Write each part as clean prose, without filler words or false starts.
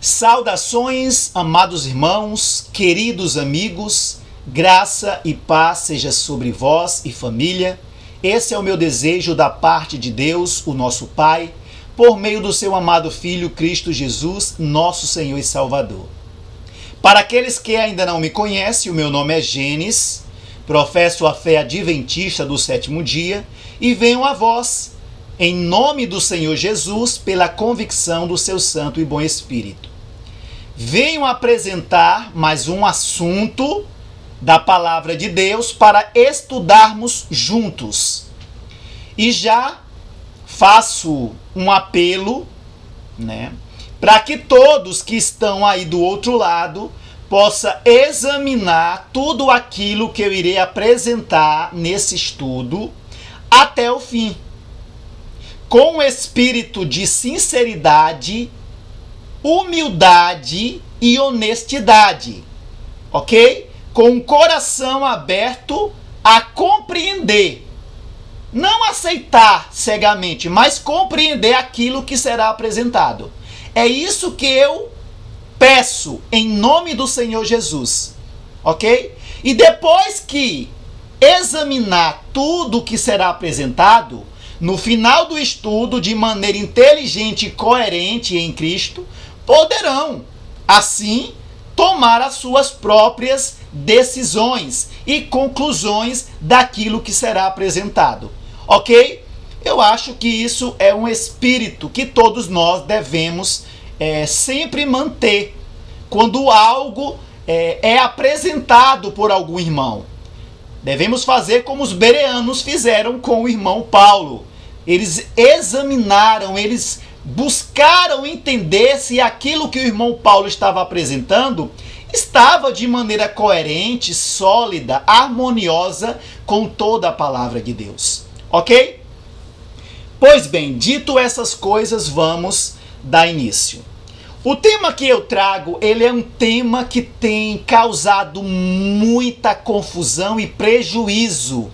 Saudações, amados irmãos, queridos amigos, graça e paz seja sobre vós e família. Esse é o meu desejo da parte de Deus, o nosso Pai, por meio do seu amado Filho Cristo Jesus, nosso Senhor e Salvador. Para aqueles que ainda não me conhecem, o meu nome é Gênesis, professo a fé adventista do sétimo dia e venho a vós, em nome do Senhor Jesus, pela convicção do seu Santo e Bom Espírito. Venho apresentar mais um assunto da palavra de Deus para estudarmos juntos. E já faço um apelo, para que todos que estão aí do outro lado possam examinar tudo aquilo que eu irei apresentar nesse estudo até o fim, com um espírito de sinceridade, humildade e honestidade, ok? Com o coração aberto a compreender, não aceitar cegamente, mas compreender aquilo que será apresentado. É isso que eu peço em nome do Senhor Jesus, ok? E depois que examinar tudo que será apresentado, no final do estudo, de maneira inteligente e coerente em Cristo, poderão, assim, tomar as suas próprias decisões e conclusões daquilo que será apresentado. Ok? Eu acho que isso é um espírito que todos nós devemos sempre manter quando algo é apresentado por algum irmão. Devemos fazer como os bereanos fizeram com o irmão Paulo. Eles examinaram, eles buscaram entender se aquilo que o irmão Paulo estava apresentando estava de maneira coerente, sólida, harmoniosa com toda a palavra de Deus. Ok? Pois bem, dito essas coisas, vamos dar início. O tema que eu trago, ele é um tema que tem causado muita confusão e prejuízo,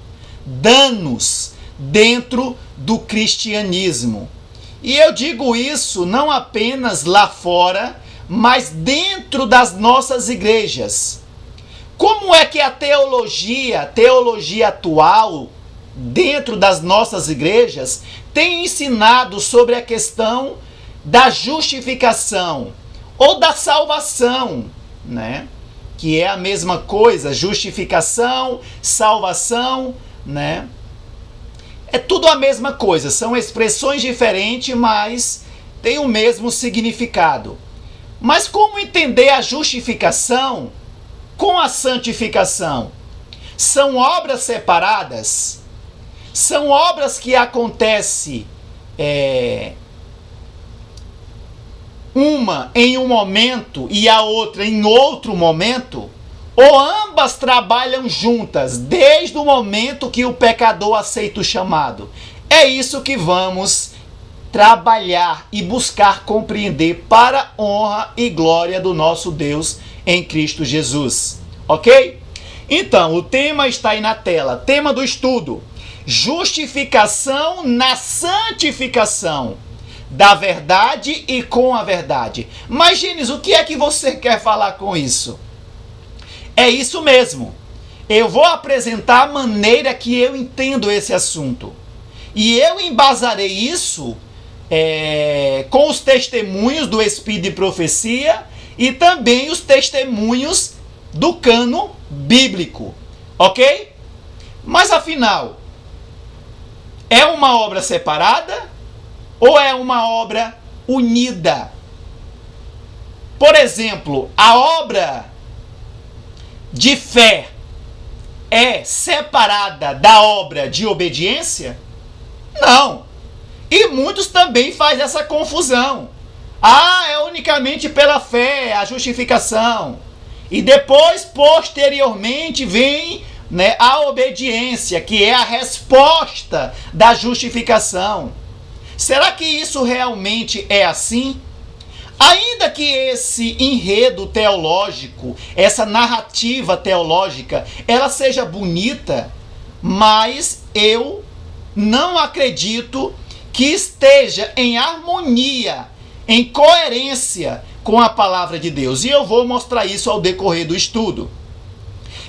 danos dentro do cristianismo. E eu digo isso não apenas lá fora, mas dentro das nossas igrejas. Como é que a teologia atual, dentro das nossas igrejas, tem ensinado sobre a questão da justificação ou da salvação, Que é a mesma coisa, justificação, salvação, É tudo a mesma coisa, são expressões diferentes, mas tem o mesmo significado. Mas como entender a justificação com a santificação? São obras separadas? São obras que acontecem uma em um momento e a outra em outro momento? Ou ambas trabalham juntas desde o momento que o pecador aceita o chamado? É isso que vamos trabalhar e buscar compreender para a honra e glória do nosso Deus em Cristo Jesus. Ok? Então, o tema está aí na tela. Tema do estudo: justificação na santificação da verdade e com a verdade. Mas, Gênesis, o que é que você quer falar com isso? É isso mesmo. Eu vou apresentar a maneira que eu entendo esse assunto. E eu embasarei isso com os testemunhos do Espírito de Profecia e também os testemunhos do cano bíblico. Ok? Mas afinal, é uma obra separada ou é uma obra unida? Por exemplo, a obra de fé é separada da obra de obediência? Não. E muitos também fazem essa confusão. É unicamente pela fé a justificação. E depois, posteriormente, vem a obediência, que é a resposta da justificação. Será que isso realmente é assim? Ainda que esse enredo teológico, essa narrativa teológica, ela seja bonita, mas eu não acredito que esteja em harmonia, em coerência com a palavra de Deus. E eu vou mostrar isso ao decorrer do estudo.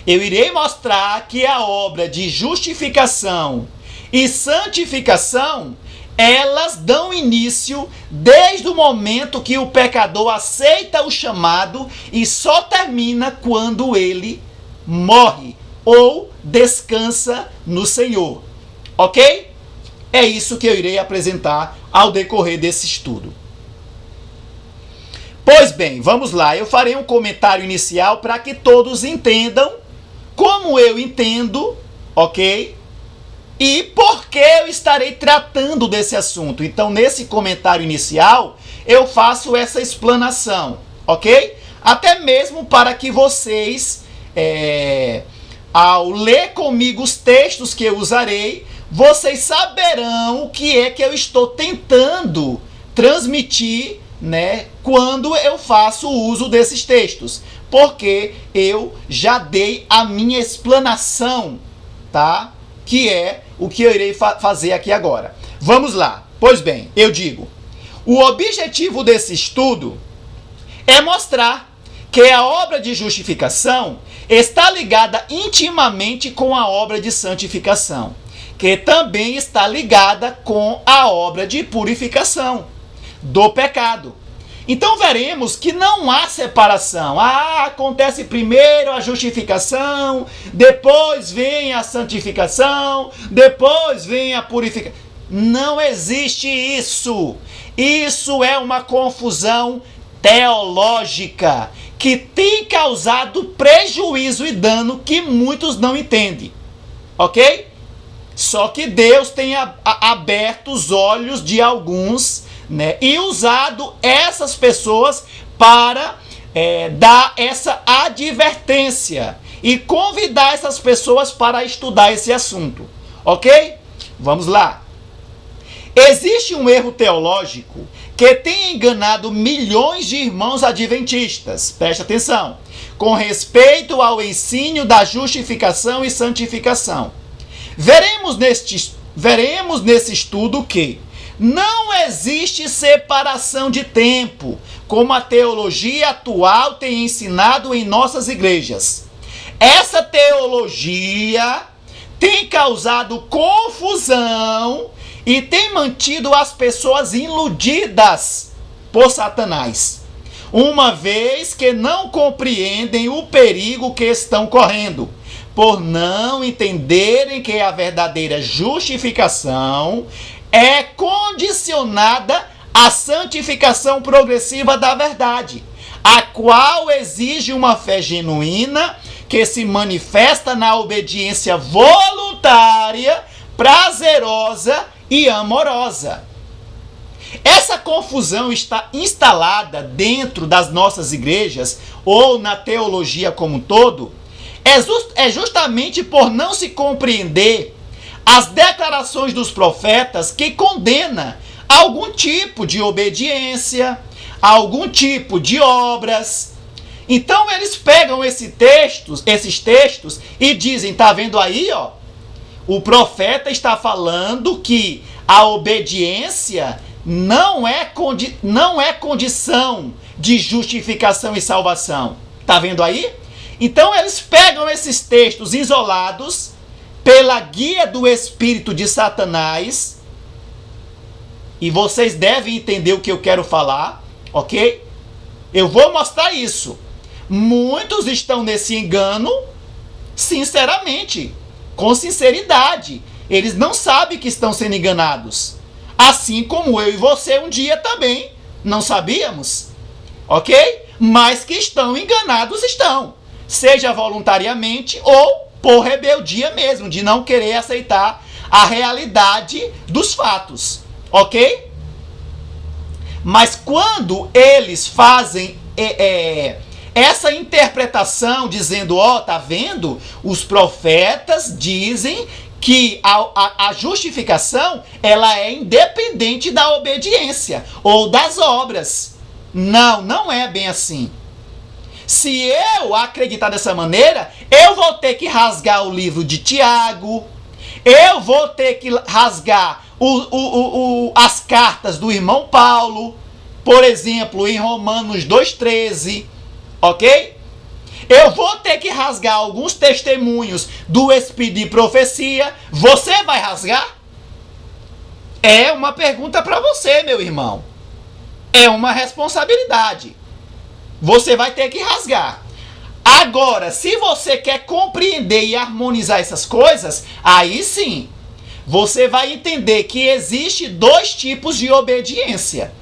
Eu irei mostrar que a obra de justificação e santificação, elas dão início desde o momento que o pecador aceita o chamado e só termina quando ele morre ou descansa no Senhor. Ok? É isso que eu irei apresentar ao decorrer desse estudo. Pois bem, vamos lá. Eu farei um comentário inicial para que todos entendam como eu entendo, ok? E por que eu estarei tratando desse assunto. Então, nesse comentário inicial, eu faço essa explanação, ok? Até mesmo para que vocês, ao ler comigo os textos que eu usarei, vocês saberão o que é que eu estou tentando transmitir, né, quando eu faço uso desses textos. Porque eu já dei a minha explanação, tá? Que é o que eu irei fazer aqui agora. Vamos lá. Pois bem, eu digo, o objetivo desse estudo é mostrar que a obra de justificação está ligada intimamente com a obra de santificação, que também está ligada com a obra de purificação do pecado. Então veremos que não há separação. Acontece primeiro a justificação, depois vem a santificação, depois vem a purificação. Não existe isso. Isso é uma confusão teológica que tem causado prejuízo e dano que muitos não entendem. Ok? Só que Deus tem aberto os olhos de alguns, né, e usado essas pessoas para dar essa advertência e convidar essas pessoas para estudar esse assunto, ok? Vamos lá. Existe um erro teológico que tem enganado milhões de irmãos adventistas, preste atenção, com respeito ao ensino da justificação e santificação. Veremos nesse estudo que não existe separação de tempo, como a teologia atual tem ensinado em nossas igrejas. Essa teologia tem causado confusão e tem mantido as pessoas iludidas por Satanás, uma vez que não compreendem o perigo que estão correndo, por não entenderem que a verdadeira justificação é condicionada à santificação progressiva da verdade, a qual exige uma fé genuína que se manifesta na obediência voluntária, prazerosa e amorosa. Essa confusão está instalada dentro das nossas igrejas ou na teologia como um todo, é justamente por não se compreender as declarações dos profetas que condena algum tipo de obediência, algum tipo de obras. Então eles pegam esses textos e dizem, tá vendo aí, ó? O profeta está falando que a obediência não é condição de justificação e salvação. Tá vendo aí? Então eles pegam esses textos isolados pela guia do espírito de Satanás, e vocês devem entender o que eu quero falar, ok? Eu vou mostrar isso. Muitos estão nesse engano, sinceramente, com sinceridade. Eles não sabem que estão sendo enganados. Assim como eu e você um dia também não sabíamos, ok? Mas que estão enganados, estão. Seja voluntariamente ou por rebeldia mesmo, de não querer aceitar a realidade dos fatos, ok? Mas quando eles fazem essa interpretação dizendo, ó, tá vendo? Os profetas dizem que a justificação, ela é independente da obediência ou das obras. Não, não é bem assim. Se eu acreditar dessa maneira, eu vou ter que rasgar o livro de Tiago, eu vou ter que rasgar as cartas do irmão Paulo, por exemplo, em Romanos 2,13, ok? Eu vou ter que rasgar alguns testemunhos do Espírito de profecia. Você vai rasgar? É uma pergunta para você, meu irmão. É uma responsabilidade. Você vai ter que rasgar. Agora, se você quer compreender e harmonizar essas coisas, aí sim, você vai entender que existe dois tipos de obediência.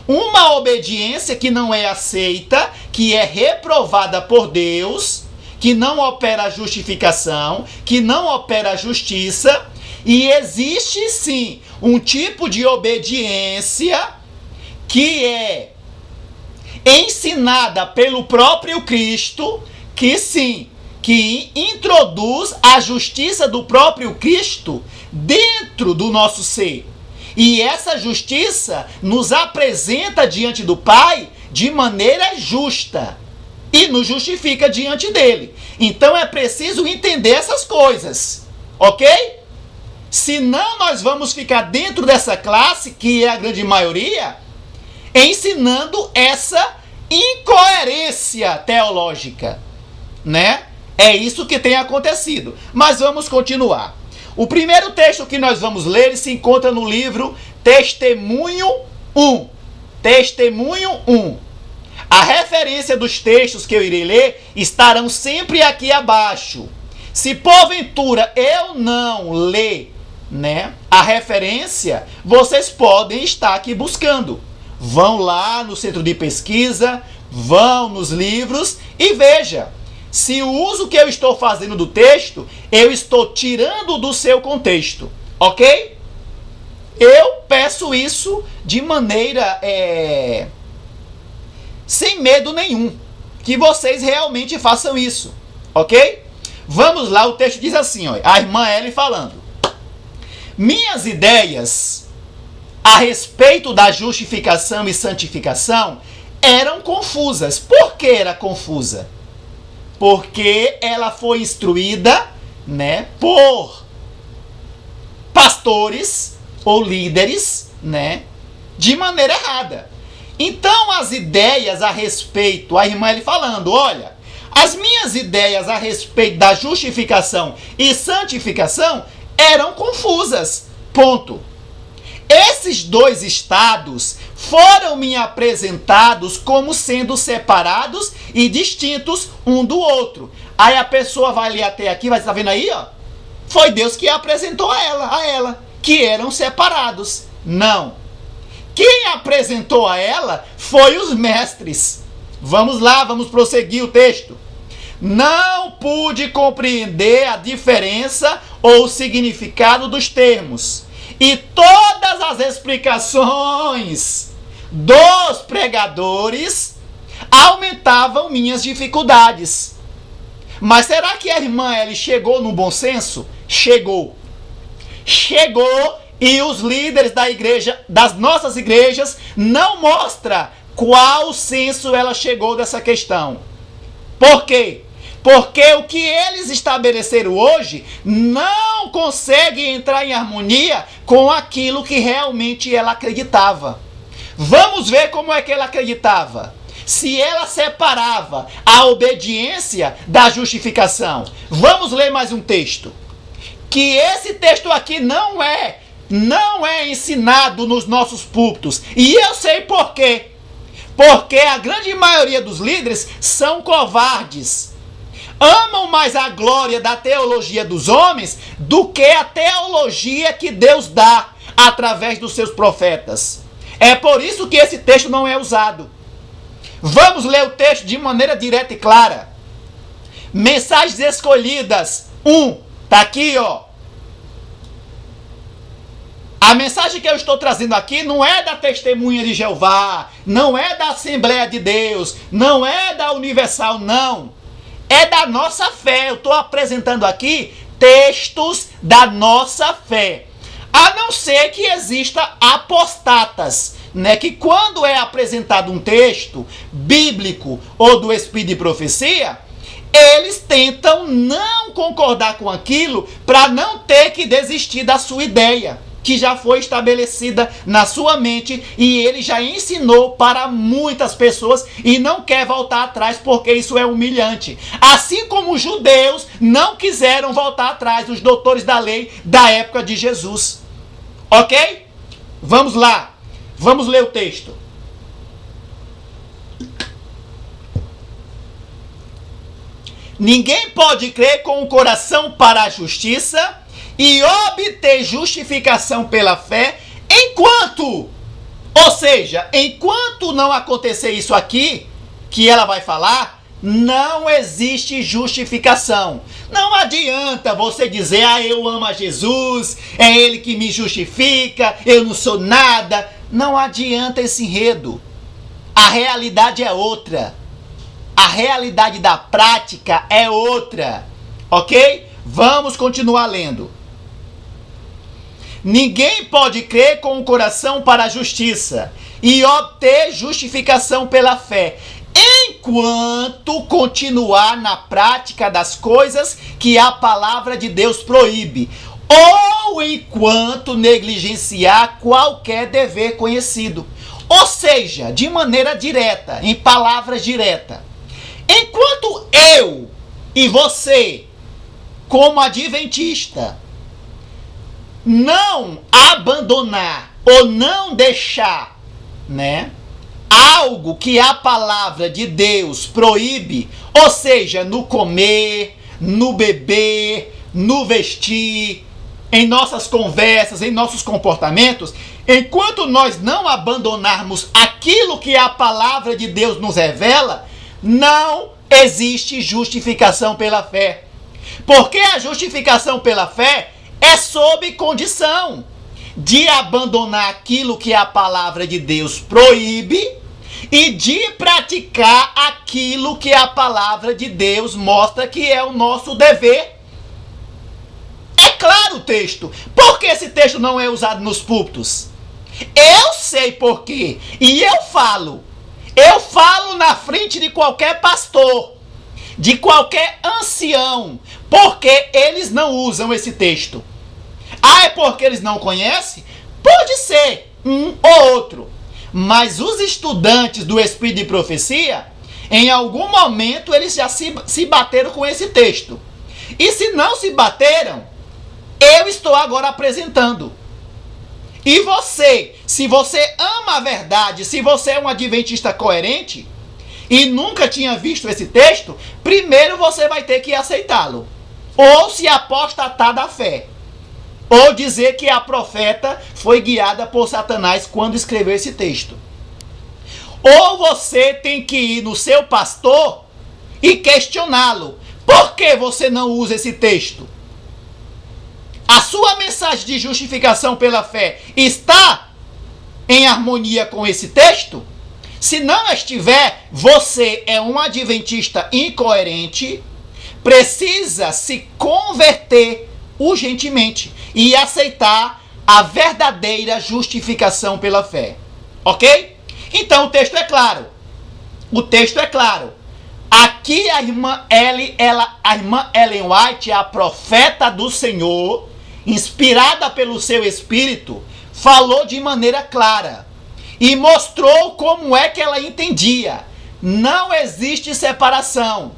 Uma obediência que não é aceita, que é reprovada por Deus, que não opera a justificação, que não opera a justiça. E existe sim um tipo de obediência que é ensinada pelo próprio Cristo, que sim, que introduz a justiça do próprio Cristo dentro do nosso ser. E essa justiça nos apresenta diante do Pai de maneira justa e nos justifica diante dele. Então é preciso entender essas coisas, ok? Senão nós vamos ficar dentro dessa classe, que é a grande maioria, ensinando essa incoerência teológica, né? É isso que tem acontecido. Mas vamos continuar. O primeiro texto que nós vamos ler se encontra no livro Testemunho 1. Testemunho 1. A referência dos textos que eu irei ler estarão sempre aqui abaixo. Se porventura eu não ler, né, a referência, vocês podem estar aqui buscando. Vão lá no centro de pesquisa, vão nos livros e veja se o uso que eu estou fazendo do texto, eu estou tirando do seu contexto, ok? Eu peço isso de maneira sem medo nenhum, que vocês realmente façam isso, ok? Vamos lá, o texto diz assim, ó, a irmã Ellen falando: minhas ideias a respeito da justificação e santificação eram confusas. Por que era confusa? Porque ela foi instruída, né, por pastores ou líderes, né, de maneira errada. Então as ideias a respeito, a irmã ele falando, olha, as minhas ideias a respeito da justificação e santificação eram confusas. Ponto. Esses dois estados foram me apresentados como sendo separados e distintos um do outro. Aí a pessoa vai ler até aqui, vai estar vendo aí, ó? Foi Deus que apresentou a ela, que eram separados. Não. Quem apresentou a ela foi os mestres. Vamos lá, vamos prosseguir o texto. Não pude compreender a diferença ou o significado dos termos. E todas as explicações dos pregadores aumentavam minhas dificuldades. Mas será que a irmã Ellie chegou no bom senso? Chegou. Chegou, e os líderes da igreja, das nossas igrejas, não mostram qual senso ela chegou dessa questão. Por quê? Porque o que eles estabeleceram hoje não consegue entrar em harmonia com aquilo que realmente ela acreditava. Vamos ver como é que ela acreditava. Se ela separava a obediência da justificação. Vamos ler mais um texto. Que esse texto aqui não é ensinado nos nossos púlpitos. E eu sei por quê. Porque a grande maioria dos líderes são covardes. Amam mais a glória da teologia dos homens do que a teologia que Deus dá através dos seus profetas. É por isso que esse texto não é usado. Vamos ler o texto de maneira direta e clara. Mensagens Escolhidas 1. Tá aqui, ó. A mensagem que eu estou trazendo aqui não é da Testemunha de Jeová, não é da Assembleia de Deus, não é da Universal, não. É da nossa fé. Eu estou apresentando aqui textos da nossa fé. A não ser que exista apostatas, né? Que quando é apresentado um texto bíblico ou do Espírito de profecia, eles tentam não concordar com aquilo para não ter que desistir da sua ideia. que já foi estabelecida na sua mente e ele já ensinou para muitas pessoas e não quer voltar atrás porque isso é humilhante. Assim como os judeus não quiseram voltar atrás, os doutores da lei da época de Jesus. Ok? Vamos lá. Vamos ler o texto. Ninguém pode crer com o coração para a justiça e obter justificação pela fé enquanto, ou seja, enquanto não acontecer isso aqui, que ela vai falar, não existe justificação. Não adianta você dizer, eu amo a Jesus, é Ele que me justifica, eu não sou nada. Não adianta esse enredo. A realidade é outra. A realidade da prática é outra. Ok? Vamos continuar lendo. Ninguém pode crer com o coração para a justiça e obter justificação pela fé, enquanto continuar na prática das coisas que a palavra de Deus proíbe, ou enquanto negligenciar qualquer dever conhecido. Ou seja, de maneira direta, em palavras diretas, enquanto eu e você, como adventista, não abandonar ou não deixar, algo que a palavra de Deus proíbe, ou seja, no comer, no beber, no vestir, em nossas conversas, em nossos comportamentos, enquanto nós não abandonarmos aquilo que a palavra de Deus nos revela, não existe justificação pela fé. Porque a justificação pela fé é sob condição de abandonar aquilo que a palavra de Deus proíbe e de praticar aquilo que a palavra de Deus mostra que é o nosso dever. É claro o texto. Por que esse texto não é usado nos púlpitos? Eu sei por quê. E eu falo na frente de qualquer pastor, de qualquer ancião, porque eles não usam esse texto. É porque eles não conhecem? Pode ser, um ou outro. Mas os estudantes do Espírito de Profecia, em algum momento eles já se bateram com esse texto. E se não se bateram, eu estou agora apresentando. E você, se você ama a verdade, se você é um adventista coerente e nunca tinha visto esse texto, primeiro você vai ter que aceitá-lo. Ou se apostatar da fé. Ou dizer que a profeta foi guiada por Satanás quando escreveu esse texto. Ou você tem que ir no seu pastor e questioná-lo. Por que você não usa esse texto? A sua mensagem de justificação pela fé está em harmonia com esse texto? Se não estiver, você é um adventista incoerente, precisa se converter urgentemente e aceitar a verdadeira justificação pela fé. Ok? Então o texto é claro. O texto é claro. Aqui a irmã Ellen White, a profeta do Senhor, inspirada pelo seu espírito, falou de maneira clara e mostrou como é que ela entendia. Não existe separação.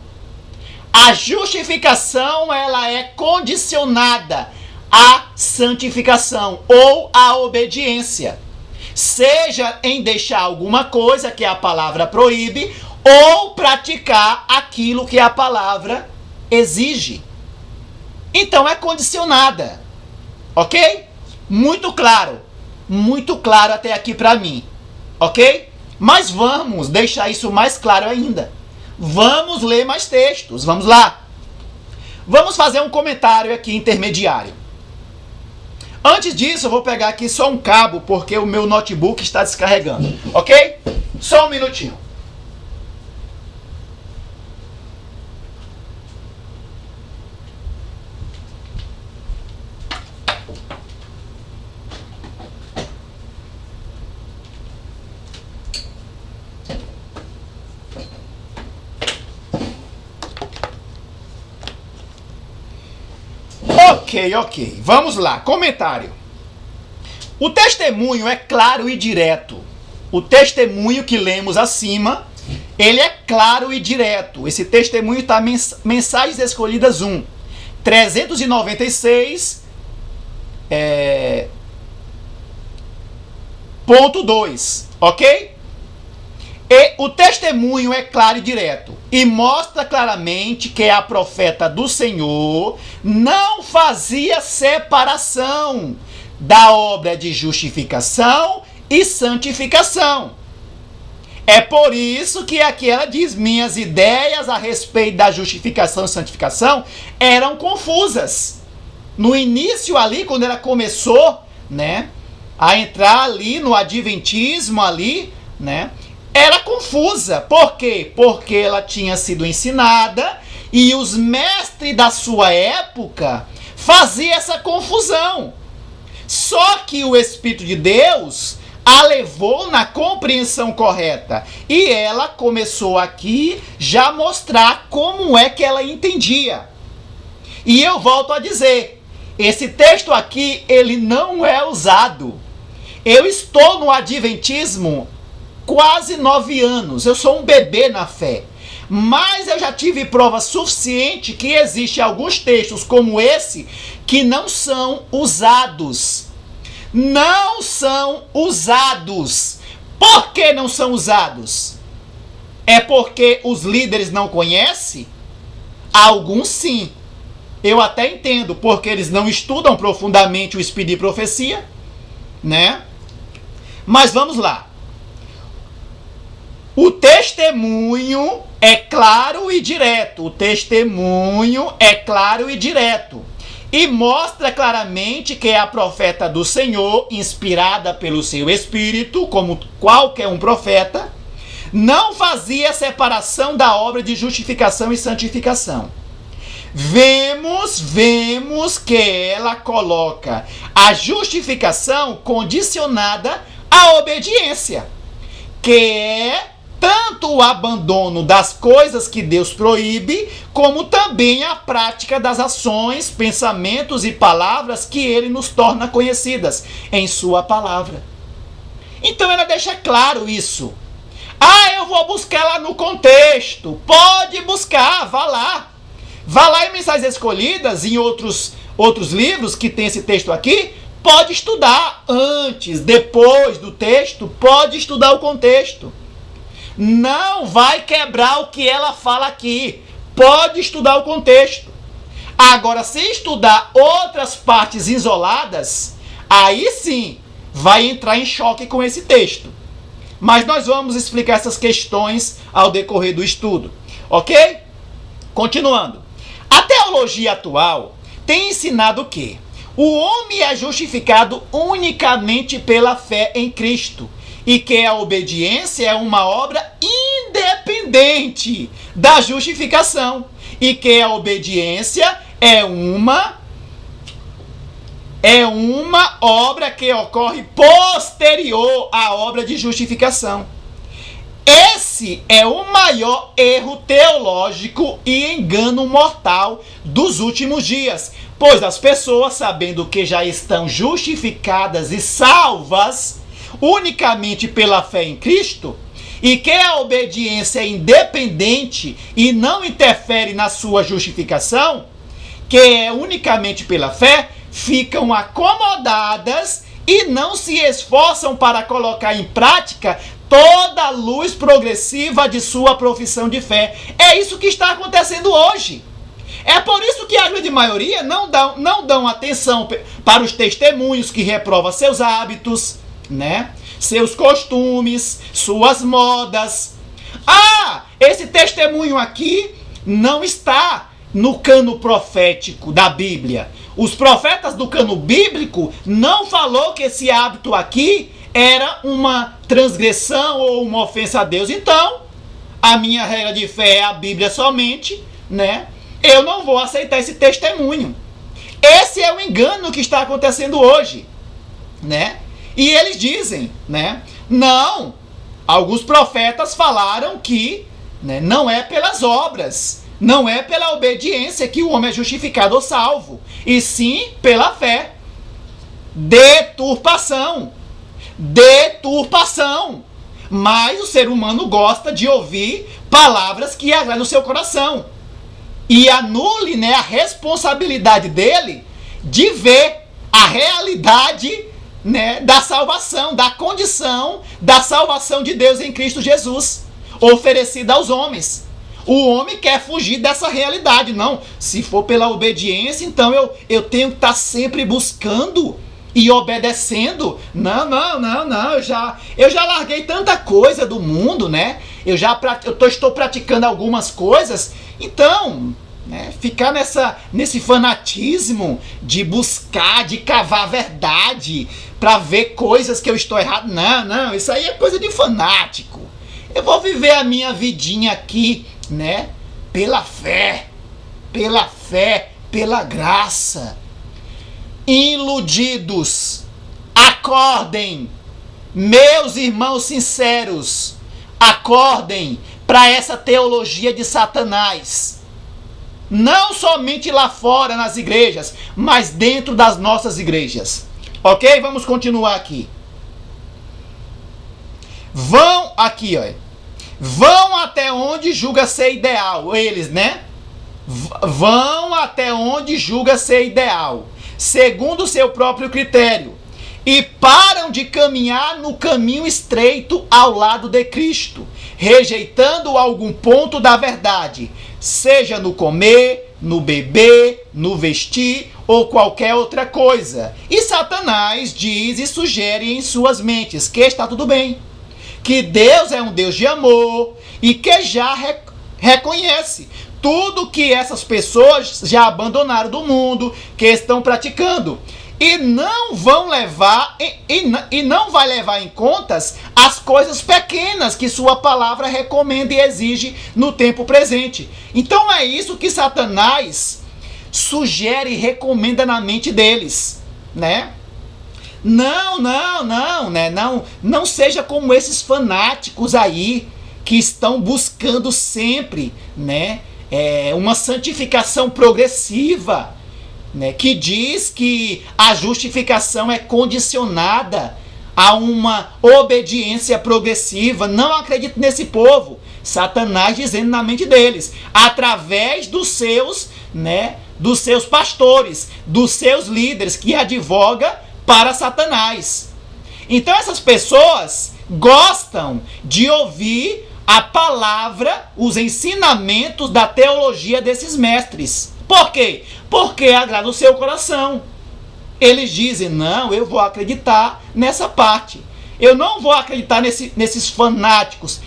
A justificação, ela é condicionada à santificação ou à obediência. Seja em deixar alguma coisa que a palavra proíbe ou praticar aquilo que a palavra exige. Então é condicionada. Ok? Muito claro até aqui para mim. Ok? Mas vamos deixar isso mais claro ainda. Vamos ler mais textos. Vamos lá. Vamos fazer um comentário aqui intermediário. Antes disso, eu vou pegar aqui só um cabo, porque o meu notebook está descarregando. Ok? Só um minutinho. Ok. Vamos lá. Comentário. O testemunho é claro e direto. O testemunho que lemos acima, ele é claro e direto. Esse testemunho está em Mensagens Escolhidas 1, 396, ponto 2, ok? E o testemunho é claro e direto e mostra claramente que a profeta do Senhor não fazia separação da obra de justificação e santificação. É por isso que aqui ela diz: minhas ideias a respeito da justificação e santificação eram confusas. No início ali, quando ela começou, né, a entrar ali no adventismo ali, né, era confusa. Por quê? Porque ela tinha sido ensinada e os mestres da sua época faziam essa confusão. Só que o Espírito de Deus a levou na compreensão correta. E ela começou aqui já a mostrar como é que ela entendia. E eu volto a dizer, esse texto aqui, ele não é usado. Eu estou no adventismo quase 9 anos. Eu sou um bebê na fé. Mas eu já tive prova suficiente que existem alguns textos como esse que não são usados. Não são usados. Por que não são usados? É porque os líderes não conhecem? Alguns sim. Eu até entendo, porque eles não estudam profundamente o Espírito de Profecia, né? Mas vamos lá. O testemunho é claro e direto. O testemunho é claro e direto. E mostra claramente que é a profeta do Senhor, inspirada pelo seu Espírito, como qualquer um profeta, não fazia separação da obra de justificação e santificação. Vemos que ela coloca a justificação condicionada à obediência, que é tanto o abandono das coisas que Deus proíbe, como também a prática das ações, pensamentos e palavras que Ele nos torna conhecidas em Sua palavra. Então ela deixa claro isso. Ah, eu vou buscar lá no contexto. Pode buscar, vá lá. Vá lá em Mensagens Escolhidas, em outros livros que tem esse texto aqui. Pode estudar antes, depois do texto, pode estudar o contexto. Não vai quebrar o que ela fala aqui. Pode estudar o contexto. Agora, se estudar outras partes isoladas, aí sim vai entrar em choque com esse texto. Mas nós vamos explicar essas questões ao decorrer do estudo, ok? Continuando. A teologia atual tem ensinado que o homem é justificado unicamente pela fé em Cristo e que a obediência é uma obra independente da justificação e que a obediência é uma obra que ocorre posterior à obra de justificação. Esse é o maior erro teológico e engano mortal dos últimos dias, pois as pessoas, sabendo que já estão justificadas e salvas unicamente pela fé em Cristo, e que a obediência é independente e não interfere na sua justificação, que é unicamente pela fé, ficam acomodadas e não se esforçam para colocar em prática toda a luz progressiva de sua profissão de fé. É isso que está acontecendo hoje. É por isso que a grande maioria não dão atenção para os testemunhos que reprovam seus hábitos, né? Seus costumes, suas modas. Ah, esse testemunho aqui não está no cano profético da Bíblia. Os profetas do cano bíblico não falou que esse hábito aqui era uma transgressão ou uma ofensa a Deus. Então, a minha regra de fé é a Bíblia somente, né? Eu não vou aceitar esse testemunho. Esse é o engano que está acontecendo hoje, né? E eles dizem, né? Não, alguns profetas falaram que, né, não é pelas obras, não é pela obediência que o homem é justificado ou salvo, e sim pela fé. Deturpação. Deturpação. Mas o ser humano gosta de ouvir palavras que agradam o seu coração. E anule, né, a responsabilidade dele de ver a realidade, né, da salvação, da condição da salvação de Deus em Cristo Jesus, oferecida aos homens. O homem quer fugir dessa realidade. Não, se for pela obediência, então eu tenho que estar sempre buscando e obedecendo. Não, eu já larguei tanta coisa do mundo, né? Estou praticando algumas coisas. Então, né, ficar nesse fanatismo de buscar, de cavar a verdade para ver coisas que eu estou errado. Não, isso aí é coisa de fanático. Eu vou viver a minha vidinha aqui, né? Pela fé, pela graça. Iludidos, acordem, meus irmãos sinceros, acordem para essa teologia de Satanás. Não somente lá fora nas igrejas, mas dentro das nossas igrejas. Ok? Vamos continuar aqui. Vão aqui, ó. Vão até onde julga ser ideal. Eles, né? Vão até onde julga ser ideal, segundo o seu próprio critério, e param de caminhar no caminho estreito ao lado de Cristo, rejeitando algum ponto da verdade, seja no comer, no beber, no vestir ou qualquer outra coisa. E Satanás diz e sugere em suas mentes que está tudo bem, que Deus é um Deus de amor e que já reconhece tudo que essas pessoas já abandonaram do mundo, que estão praticando. E não vão levar e não vai levar em contas as coisas pequenas que sua palavra recomenda e exige no tempo presente. Então é isso que Satanás sugere e recomenda na mente deles, né? Não seja como esses fanáticos aí que estão buscando sempre, né, uma santificação progressiva, né, que diz que a justificação é condicionada a uma obediência progressiva. Não acredito nesse povo. Satanás dizendo na mente deles, através dos seus pastores, dos seus líderes que advoga para Satanás. Então essas pessoas gostam de ouvir a palavra, os ensinamentos da teologia desses mestres. Por quê? Porque agrada o seu coração. Eles dizem, não, eu vou acreditar nessa parte. Eu não vou acreditar nesses fanáticos,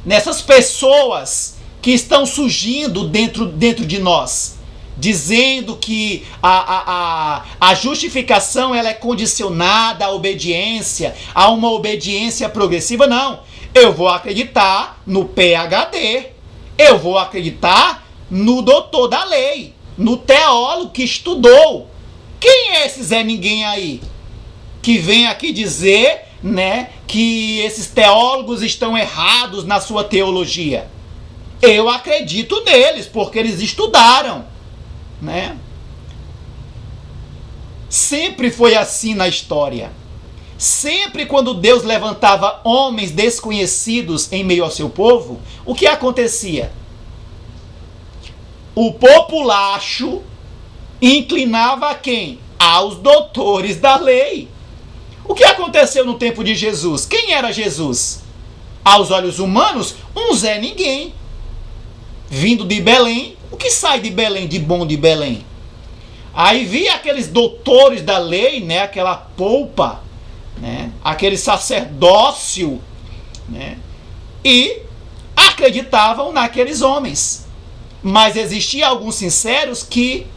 nessas pessoas que estão surgindo dentro de nós, dizendo que a justificação ela é condicionada à obediência, a uma obediência progressiva. Não, eu vou acreditar no PhD, eu vou acreditar no doutor da lei, no teólogo que estudou. Quem é esse Zé Ninguém aí? Que vem aqui dizer, né, que esses teólogos estão errados na sua teologia. Eu acredito neles, porque eles estudaram, né? Sempre foi assim na história. Sempre quando Deus levantava homens desconhecidos em meio ao seu povo, o que acontecia? O populacho inclinava a quem? Aos doutores da lei. O que aconteceu no tempo de Jesus? Quem era Jesus? Aos olhos humanos, um Zé Ninguém, vindo de Belém. O que sai de Belém, de bom de Belém? Aí via aqueles doutores da lei, né, aquela polpa, né, aquele sacerdócio, né, e acreditavam naqueles homens. Mas existiam alguns sinceros que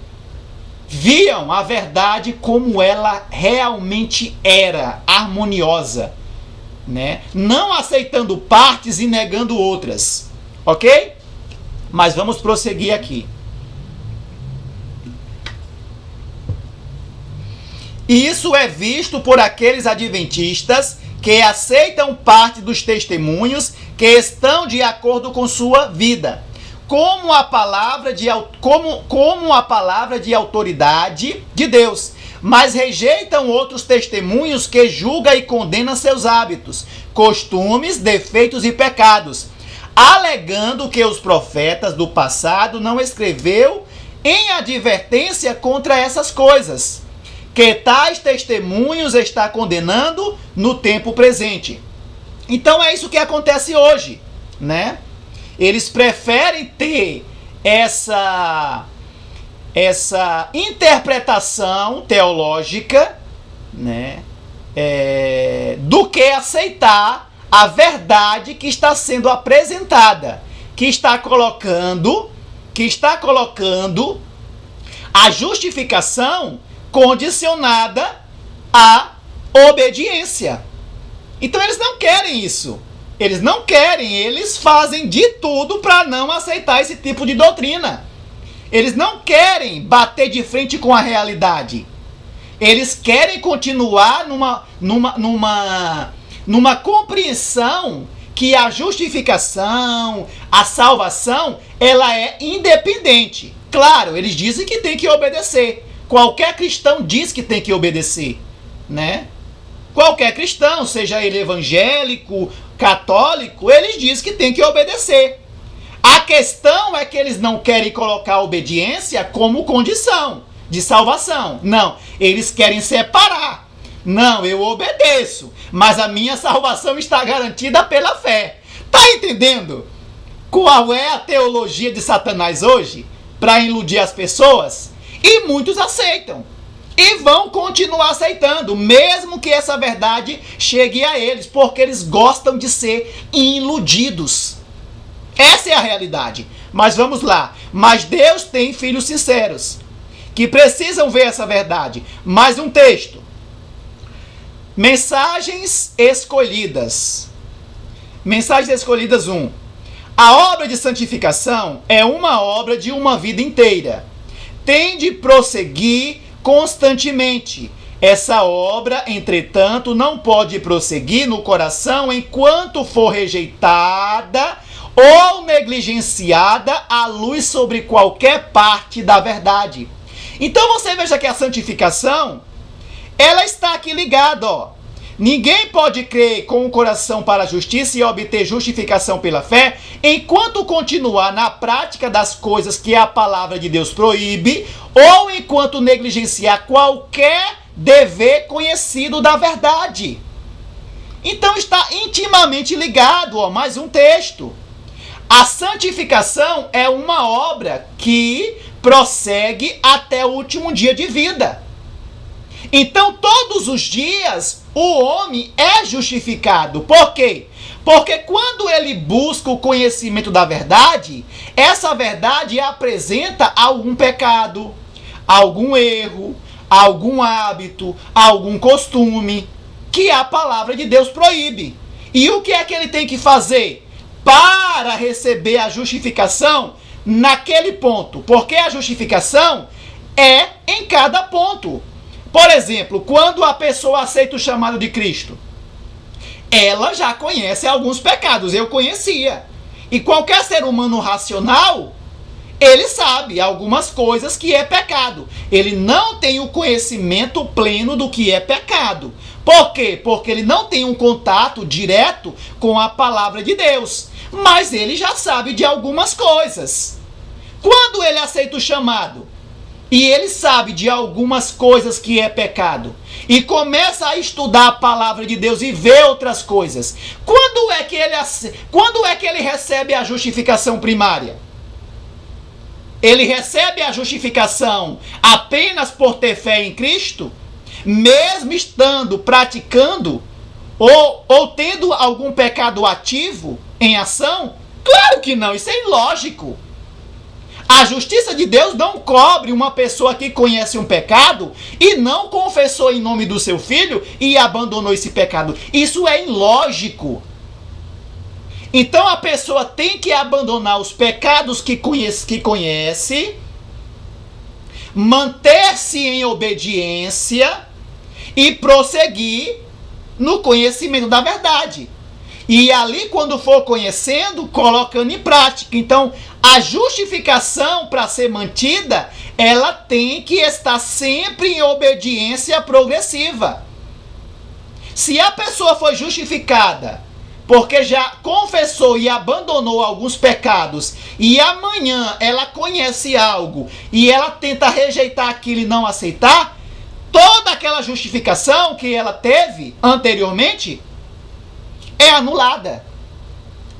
viam a verdade como ela realmente era, harmoniosa, né, não aceitando partes e negando outras. Ok? Mas vamos prosseguir aqui. Isso é visto por aqueles adventistas que aceitam parte dos testemunhos que estão de acordo com sua vida, como a palavra de autoridade de Deus, mas rejeitam outros testemunhos que julgam e condenam seus hábitos, costumes, defeitos e pecados, alegando que os profetas do passado não escreveu em advertência contra essas coisas, que tais testemunhos está condenando no tempo presente. Então é isso que acontece hoje, né? Eles preferem ter essa interpretação teológica, né, do que aceitar a verdade que está sendo apresentada, que está colocando a justificação condicionada à obediência. Então eles não querem isso. Eles não querem, eles fazem de tudo para não aceitar esse tipo de doutrina. Eles não querem bater de frente com a realidade. Eles querem continuar numa compreensão que a justificação, a salvação, ela é independente. Claro, eles dizem que tem que obedecer. Qualquer cristão diz que tem que obedecer, né? Qualquer cristão, seja ele evangélico, católico, eles dizem que tem que obedecer. A questão é que eles não querem colocar a obediência como condição de salvação. Não, eles querem separar. Não, eu obedeço, mas a minha salvação está garantida pela fé. Tá entendendo qual é a teologia de Satanás hoje? Para iludir as pessoas? E muitos aceitam. E vão continuar aceitando, mesmo que essa verdade chegue a eles, porque eles gostam de ser iludidos. Essa é a realidade. Mas vamos lá. Mas Deus tem filhos sinceros, que precisam ver essa verdade. Mais um texto. Mensagens escolhidas. Mensagens escolhidas 1. A obra de santificação é uma obra de uma vida inteira. Tem de prosseguir constantemente. Essa obra, entretanto, não pode prosseguir no coração enquanto for rejeitada ou negligenciada a luz sobre qualquer parte da verdade. Então você veja que a santificação, ela está aqui ligada, ó. Ninguém pode crer com o coração para a justiça e obter justificação pela fé enquanto continuar na prática das coisas que a palavra de Deus proíbe ou enquanto negligenciar qualquer dever conhecido da verdade. Então está intimamente ligado, ó, mais um texto. A santificação é uma obra que prossegue até o último dia de vida. Então, todos os dias, o homem é justificado. Por quê? Porque quando ele busca o conhecimento da verdade, essa verdade apresenta algum pecado, algum erro, algum hábito, algum costume que a palavra de Deus proíbe. E o que é que ele tem que fazer para receber a justificação naquele ponto? Porque a justificação é em cada ponto. Por exemplo, quando a pessoa aceita o chamado de Cristo, ela já conhece alguns pecados, eu conhecia. E qualquer ser humano racional, ele sabe algumas coisas que é pecado. Ele não tem o conhecimento pleno do que é pecado. Por quê? Porque ele não tem um contato direto com a palavra de Deus. Mas ele já sabe de algumas coisas. Quando ele aceita o chamado, e ele sabe de algumas coisas que é pecado, e começa a estudar a palavra de Deus e ver outras coisas, quando é que ele recebe a justificação primária? Ele recebe a justificação apenas por ter fé em Cristo, mesmo estando praticando ou tendo algum pecado ativo em ação? Claro que não, isso é ilógico. A justiça de Deus não cobre uma pessoa que conhece um pecado e não confessou em nome do seu filho e abandonou esse pecado. Isso é ilógico. Então a pessoa tem que abandonar os pecados que conhece, manter-se em obediência e prosseguir no conhecimento da verdade. E ali, quando for conhecendo, colocando em prática. Então, a justificação, para ser mantida, ela tem que estar sempre em obediência progressiva. Se a pessoa foi justificada porque já confessou e abandonou alguns pecados, e amanhã ela conhece algo e ela tenta rejeitar aquilo e não aceitar, toda aquela justificação que ela teve anteriormente é anulada.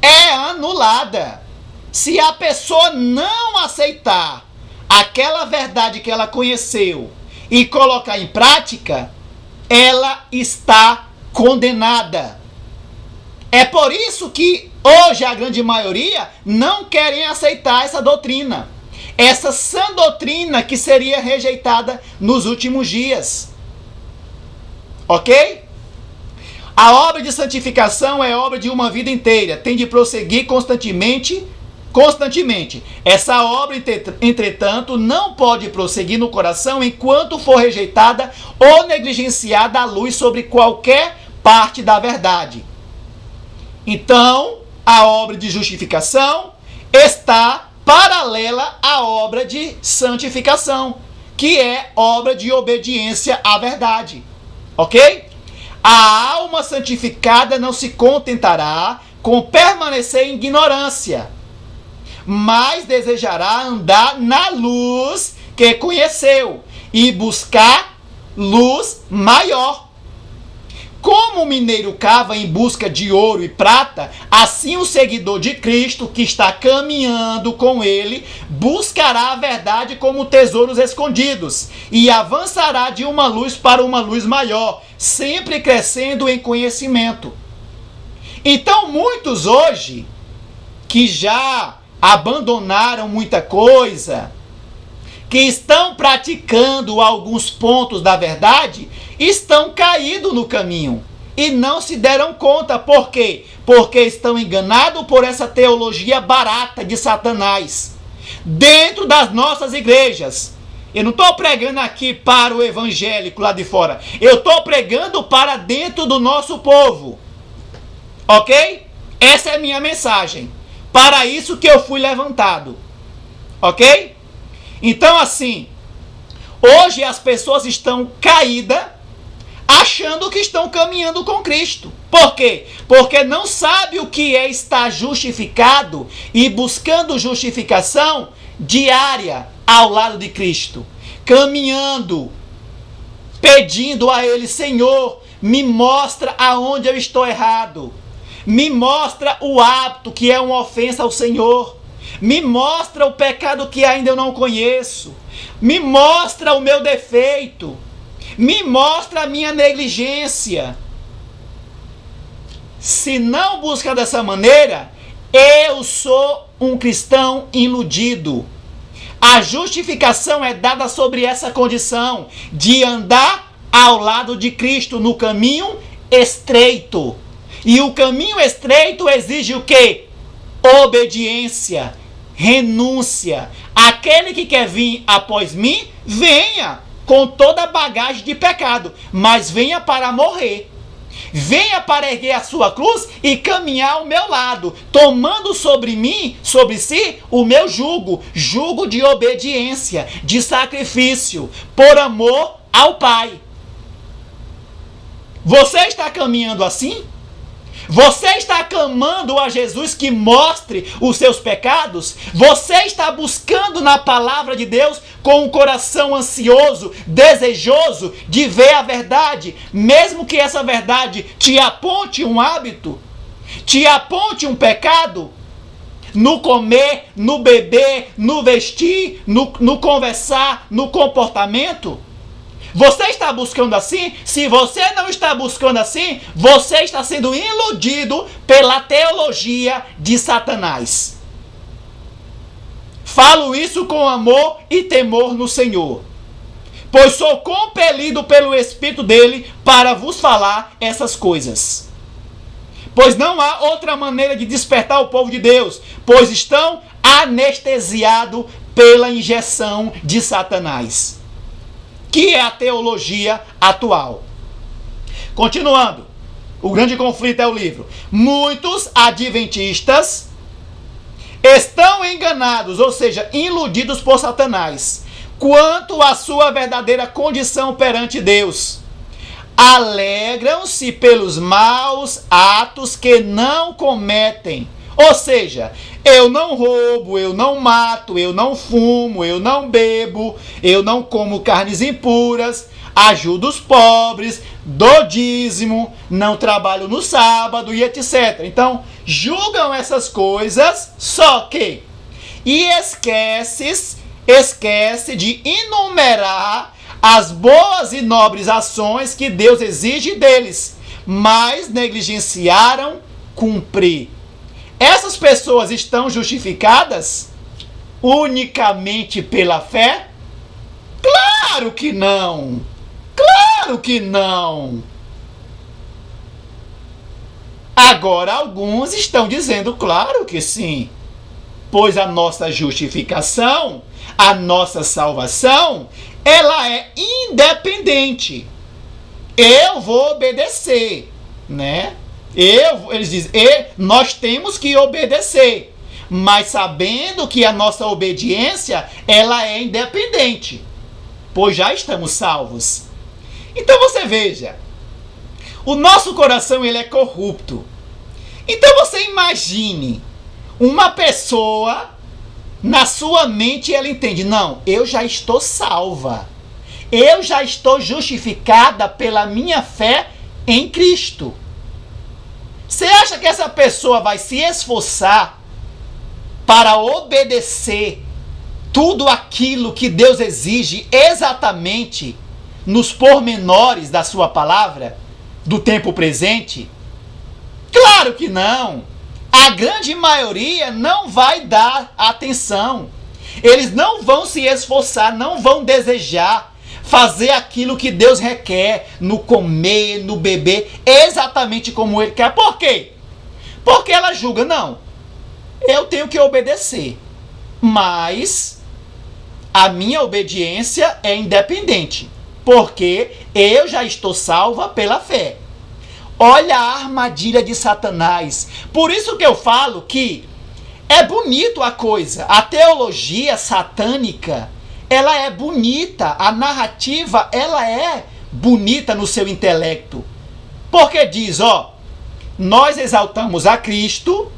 É anulada. Se a pessoa não aceitar aquela verdade que ela conheceu e colocar em prática, ela está condenada. É por isso que hoje a grande maioria não querem aceitar essa doutrina. Essa sã doutrina que seria rejeitada nos últimos dias. Ok? A obra de santificação é obra de uma vida inteira. Tem de prosseguir constantemente. Essa obra, entretanto, não pode prosseguir no coração enquanto for rejeitada ou negligenciada a luz sobre qualquer parte da verdade. Então, a obra de justificação está paralela à obra de santificação, que é obra de obediência à verdade. Ok? A alma santificada não se contentará com permanecer em ignorância, mas desejará andar na luz que conheceu e buscar luz maior. Como o mineiro cava em busca de ouro e prata, assim o seguidor de Cristo, que está caminhando com ele, buscará a verdade como tesouros escondidos e avançará de uma luz para uma luz maior, sempre crescendo em conhecimento. Então, muitos hoje, que já abandonaram muita coisa, que estão praticando alguns pontos da verdade, estão caídos no caminho e não se deram conta. Por quê? Porque estão enganados por essa teologia barata de Satanás dentro das nossas igrejas. Eu não estou pregando aqui para o evangélico lá de fora, eu estou pregando para dentro do nosso povo. Ok? Essa é a minha mensagem. Para isso que eu fui levantado. Ok? Então, assim, hoje as pessoas estão caídas, achando que estão caminhando com Cristo. Por quê? Porque não sabe o que é estar justificado e buscando justificação diária ao lado de Cristo. Caminhando, pedindo a Ele: Senhor, me mostra aonde eu estou errado. Me mostra o hábito que é uma ofensa ao Senhor. Me mostra o pecado que ainda eu não conheço. Me mostra o meu defeito. Me mostra a minha negligência. Se não busca dessa maneira, eu sou um cristão iludido. A justificação é dada sobre essa condição de andar ao lado de Cristo no caminho estreito. E o caminho estreito exige o quê? Obediência, renúncia. Aquele que quer vir após mim, venha com toda a bagagem de pecado, mas venha para morrer. Venha para erguer a sua cruz e caminhar ao meu lado, tomando sobre mim, sobre si, o meu jugo, jugo de obediência, de sacrifício, por amor ao Pai. Você está caminhando assim? Você está clamando a Jesus que mostre os seus pecados? Você está buscando na palavra de Deus com um coração ansioso, desejoso de ver a verdade, mesmo que essa verdade te aponte um hábito, te aponte um pecado? No comer, no beber, no vestir, no conversar, no comportamento? Você está buscando assim? Se você não está buscando assim, você está sendo iludido pela teologia de Satanás. Falo isso com amor e temor no Senhor, pois sou compelido pelo Espírito dele para vos falar essas coisas. Pois não há outra maneira de despertar o povo de Deus, pois estão anestesiados pela injeção de Satanás, que é a teologia atual. Continuando, O grande conflito é o livro. Muitos adventistas estão enganados, ou seja, iludidos por Satanás, quanto à sua verdadeira condição perante Deus. Alegram-se pelos maus atos que não cometem. Ou seja, eu não roubo, eu não mato, eu não fumo, eu não bebo, eu não como carnes impuras, ajudo os pobres, dou dízimo, não trabalho no sábado e etc. Então, julgam essas coisas, só que esquece de enumerar as boas e nobres ações que Deus exige deles, mas negligenciaram cumprir. Essas pessoas estão justificadas unicamente pela fé? Claro que não! Claro que não! Agora alguns estão dizendo claro que sim, pois a nossa justificação, a nossa salvação, ela é independente. Eu vou obedecer, né? Eles dizem, nós temos que obedecer, mas sabendo que a nossa obediência, ela é independente, pois já estamos salvos. Então você veja, o nosso coração ele é corrupto. Então você imagine uma pessoa, na sua mente ela entende, não, eu já estou salva, eu já estou justificada pela minha fé em Cristo. Você acha que essa pessoa vai se esforçar para obedecer tudo aquilo que Deus exige exatamente nos pormenores da sua palavra, do tempo presente? Claro que não. A grande maioria não vai dar atenção. Eles não vão se esforçar, não vão desejar fazer aquilo que Deus requer, no comer, no beber, exatamente como Ele quer. Por quê? Porque ela julga, não, eu tenho que obedecer, mas a minha obediência é independente, porque eu já estou salva pela fé. Olha a armadilha de Satanás. Por isso que eu falo que é bonito a coisa, a teologia satânica, ela é bonita, a narrativa, ela é bonita no seu intelecto. Porque diz, nós exaltamos a Cristo,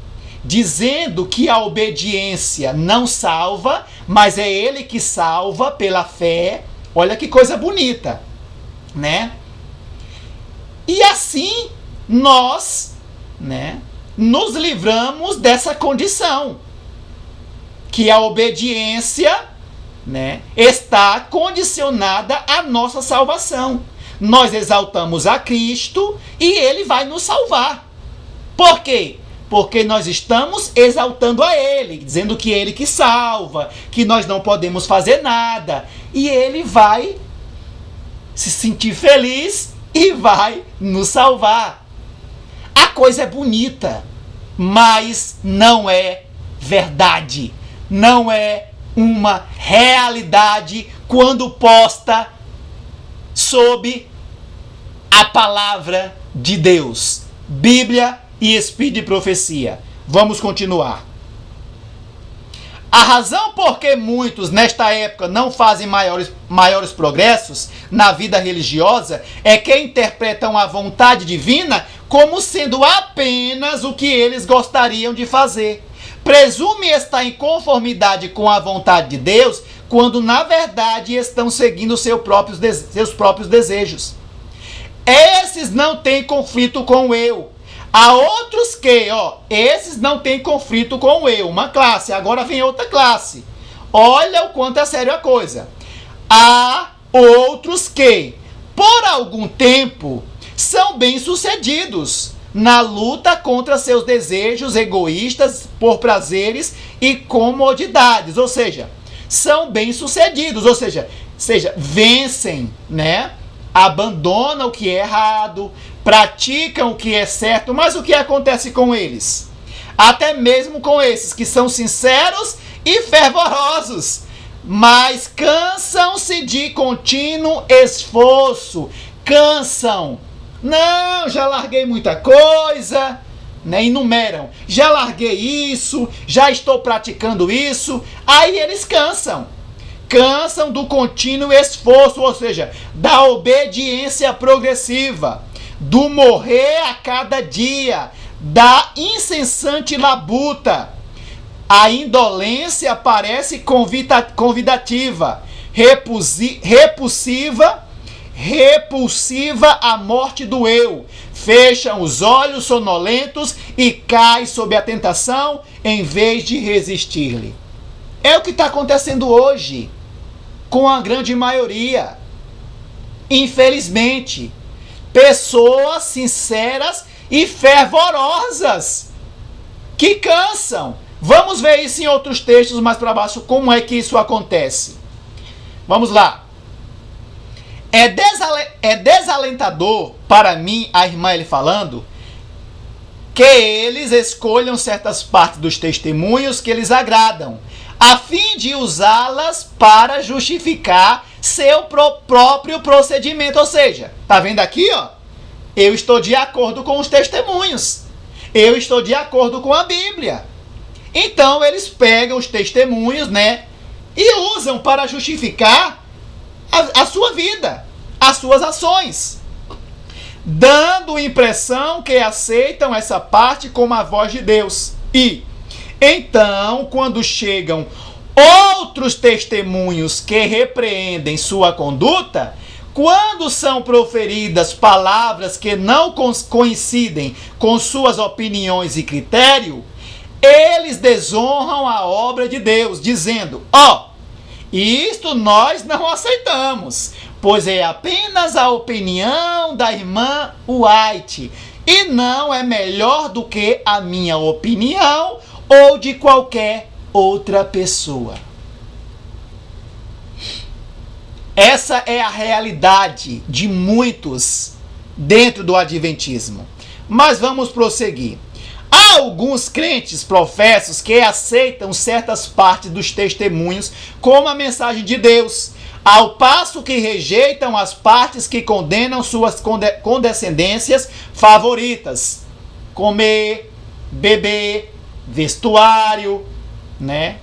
dizendo que a obediência não salva, mas é Ele que salva pela fé. Olha que coisa bonita, né? E assim nós, né, nos livramos dessa condição, que a obediência, né, está condicionada à nossa salvação. Nós exaltamos a Cristo e Ele vai nos salvar. Por quê? Porque nós estamos exaltando a Ele, dizendo que Ele que salva, que nós não podemos fazer nada. E Ele vai se sentir feliz e vai nos salvar. A coisa é bonita, mas não é verdade. Não é uma realidade quando posta sob a palavra de Deus. Bíblia e Espírito de profecia. Vamos continuar. A razão por que muitos nesta época não fazem maiores progressos na vida religiosa é que interpretam a vontade divina como sendo apenas o que eles gostariam de fazer. Presume estar em conformidade com a vontade de Deus, quando na verdade estão seguindo seus próprios desejos. Esses não têm conflito com o eu. Há outros que, esses não têm conflito com o eu. Uma classe, agora vem outra classe. Olha o quanto é sério a coisa. Há outros que, por algum tempo, são bem-sucedidos na luta contra seus desejos egoístas por prazeres e comodidades. Ou seja, são bem-sucedidos, ou seja, vencem, né? Abandonam o que é errado, praticam o que é certo, mas o que acontece com eles? Até mesmo com esses que são sinceros e fervorosos, mas cansam-se de contínuo esforço, cansam. Não, já larguei muita coisa, né? Enumeram, já larguei isso, já estou praticando isso. Aí eles cansam do contínuo esforço, ou seja, da obediência progressiva, do morrer a cada dia, da incessante labuta. A indolência parece convidativa, repulsiva à morte do eu. Fecham os olhos sonolentos e cai sob a tentação em vez de resistir-lhe. É o que está acontecendo hoje com a grande maioria. Infelizmente, pessoas sinceras e fervorosas que cansam. Vamos ver isso em outros textos mais para baixo, como é que isso acontece. Vamos lá. É desalentador para mim, a irmã ele falando, que eles escolham certas partes dos testemunhos que eles agradam, a fim de usá-las para justificar seu próprio procedimento. Ou seja, tá vendo aqui, ó? Eu estou de acordo com os testemunhos. Eu estou de acordo com a Bíblia. Então eles pegam os testemunhos, né? E usam para justificar a sua vida, as suas ações, dando a impressão que aceitam essa parte como a voz de Deus. E então, quando chegam outros testemunhos que repreendem sua conduta, quando são proferidas palavras que não coincidem com suas opiniões e critério, eles desonram a obra de Deus, dizendo: isto nós não aceitamos, pois é apenas a opinião da irmã White e não é melhor do que a minha opinião ou de qualquer outra pessoa. Essa é a realidade de muitos dentro do adventismo. Mas vamos prosseguir. Há alguns crentes professos que aceitam certas partes dos testemunhos como a mensagem de Deus, ao passo que rejeitam as partes que condenam suas condescendências favoritas. Comer, beber, vestuário, né?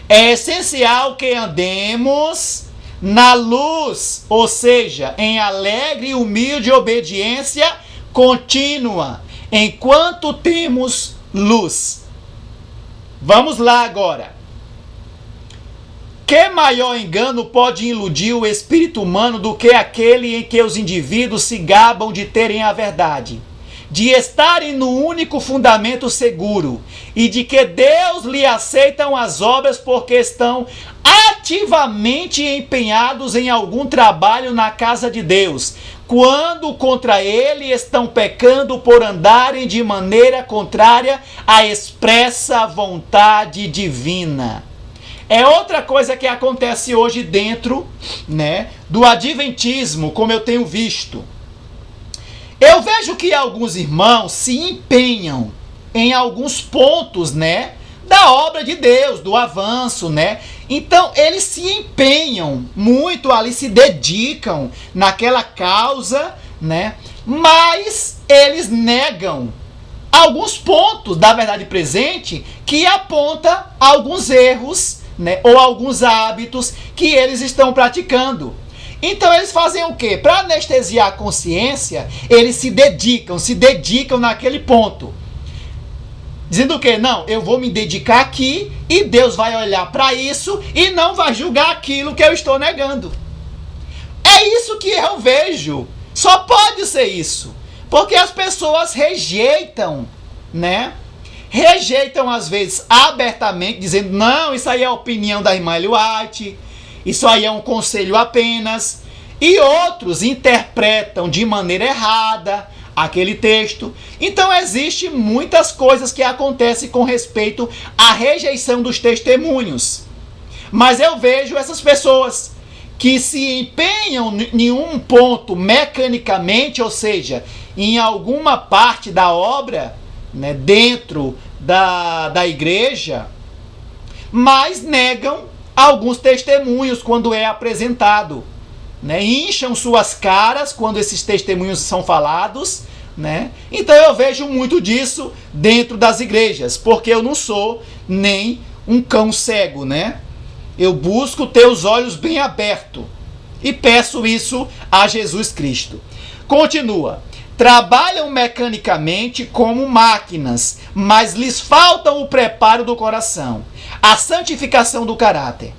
É essencial que andemos na luz, ou seja, em alegre e humilde obediência contínua, enquanto temos luz. Vamos lá agora. Que maior engano pode iludir o espírito humano do que aquele em que os indivíduos se gabam de terem a verdade, de estarem no único fundamento seguro e de que Deus lhe aceitam as obras porque estão ativamente empenhados em algum trabalho na casa de Deus, quando contra ele estão pecando por andarem de maneira contrária à expressa vontade divina. É outra coisa que acontece hoje dentro, né, do adventismo, como eu tenho visto. Eu vejo que alguns irmãos se empenham em alguns pontos, né, da obra de Deus, do avanço, né? Então, eles se empenham muito ali, se dedicam naquela causa, né? Mas eles negam alguns pontos da verdade presente que aponta alguns erros, né, ou alguns hábitos que eles estão praticando. Então eles fazem o quê? Para anestesiar a consciência, eles se dedicam naquele ponto. Dizendo o quê? Não, eu vou me dedicar aqui e Deus vai olhar para isso e não vai julgar aquilo que eu estou negando. É isso que eu vejo. Só pode ser isso. Porque as pessoas rejeitam, né? Rejeitam às vezes abertamente, dizendo: não, isso aí é a opinião da irmã Ellen White, isso aí é um conselho apenas. E outros interpretam de maneira errada aquele texto. Então existe muitas coisas que acontecem com respeito à rejeição dos testemunhos. Mas eu vejo essas pessoas que se empenham em um ponto mecanicamente, ou seja, em alguma parte da obra, né, dentro da igreja, mas negam alguns testemunhos quando é apresentado. né? Incham suas caras quando esses testemunhos são falados, né? Então eu vejo muito disso dentro das igrejas, porque eu não sou nem um cão cego, né? Eu busco ter os olhos bem abertos e peço isso a Jesus Cristo. Continua. Trabalham mecanicamente como máquinas, mas lhes falta o preparo do coração, a santificação do caráter.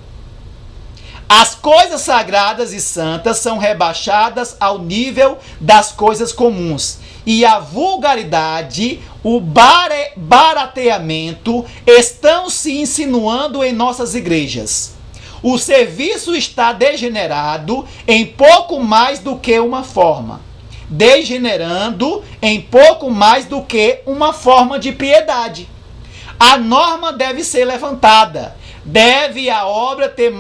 As coisas sagradas e santas são rebaixadas ao nível das coisas comuns, e a vulgaridade, o barateamento estão se insinuando em nossas igrejas. O serviço está degenerado em pouco mais do que uma forma. Degenerando em pouco mais do que uma forma de piedade. A norma deve ser levantada. Deve a obra ter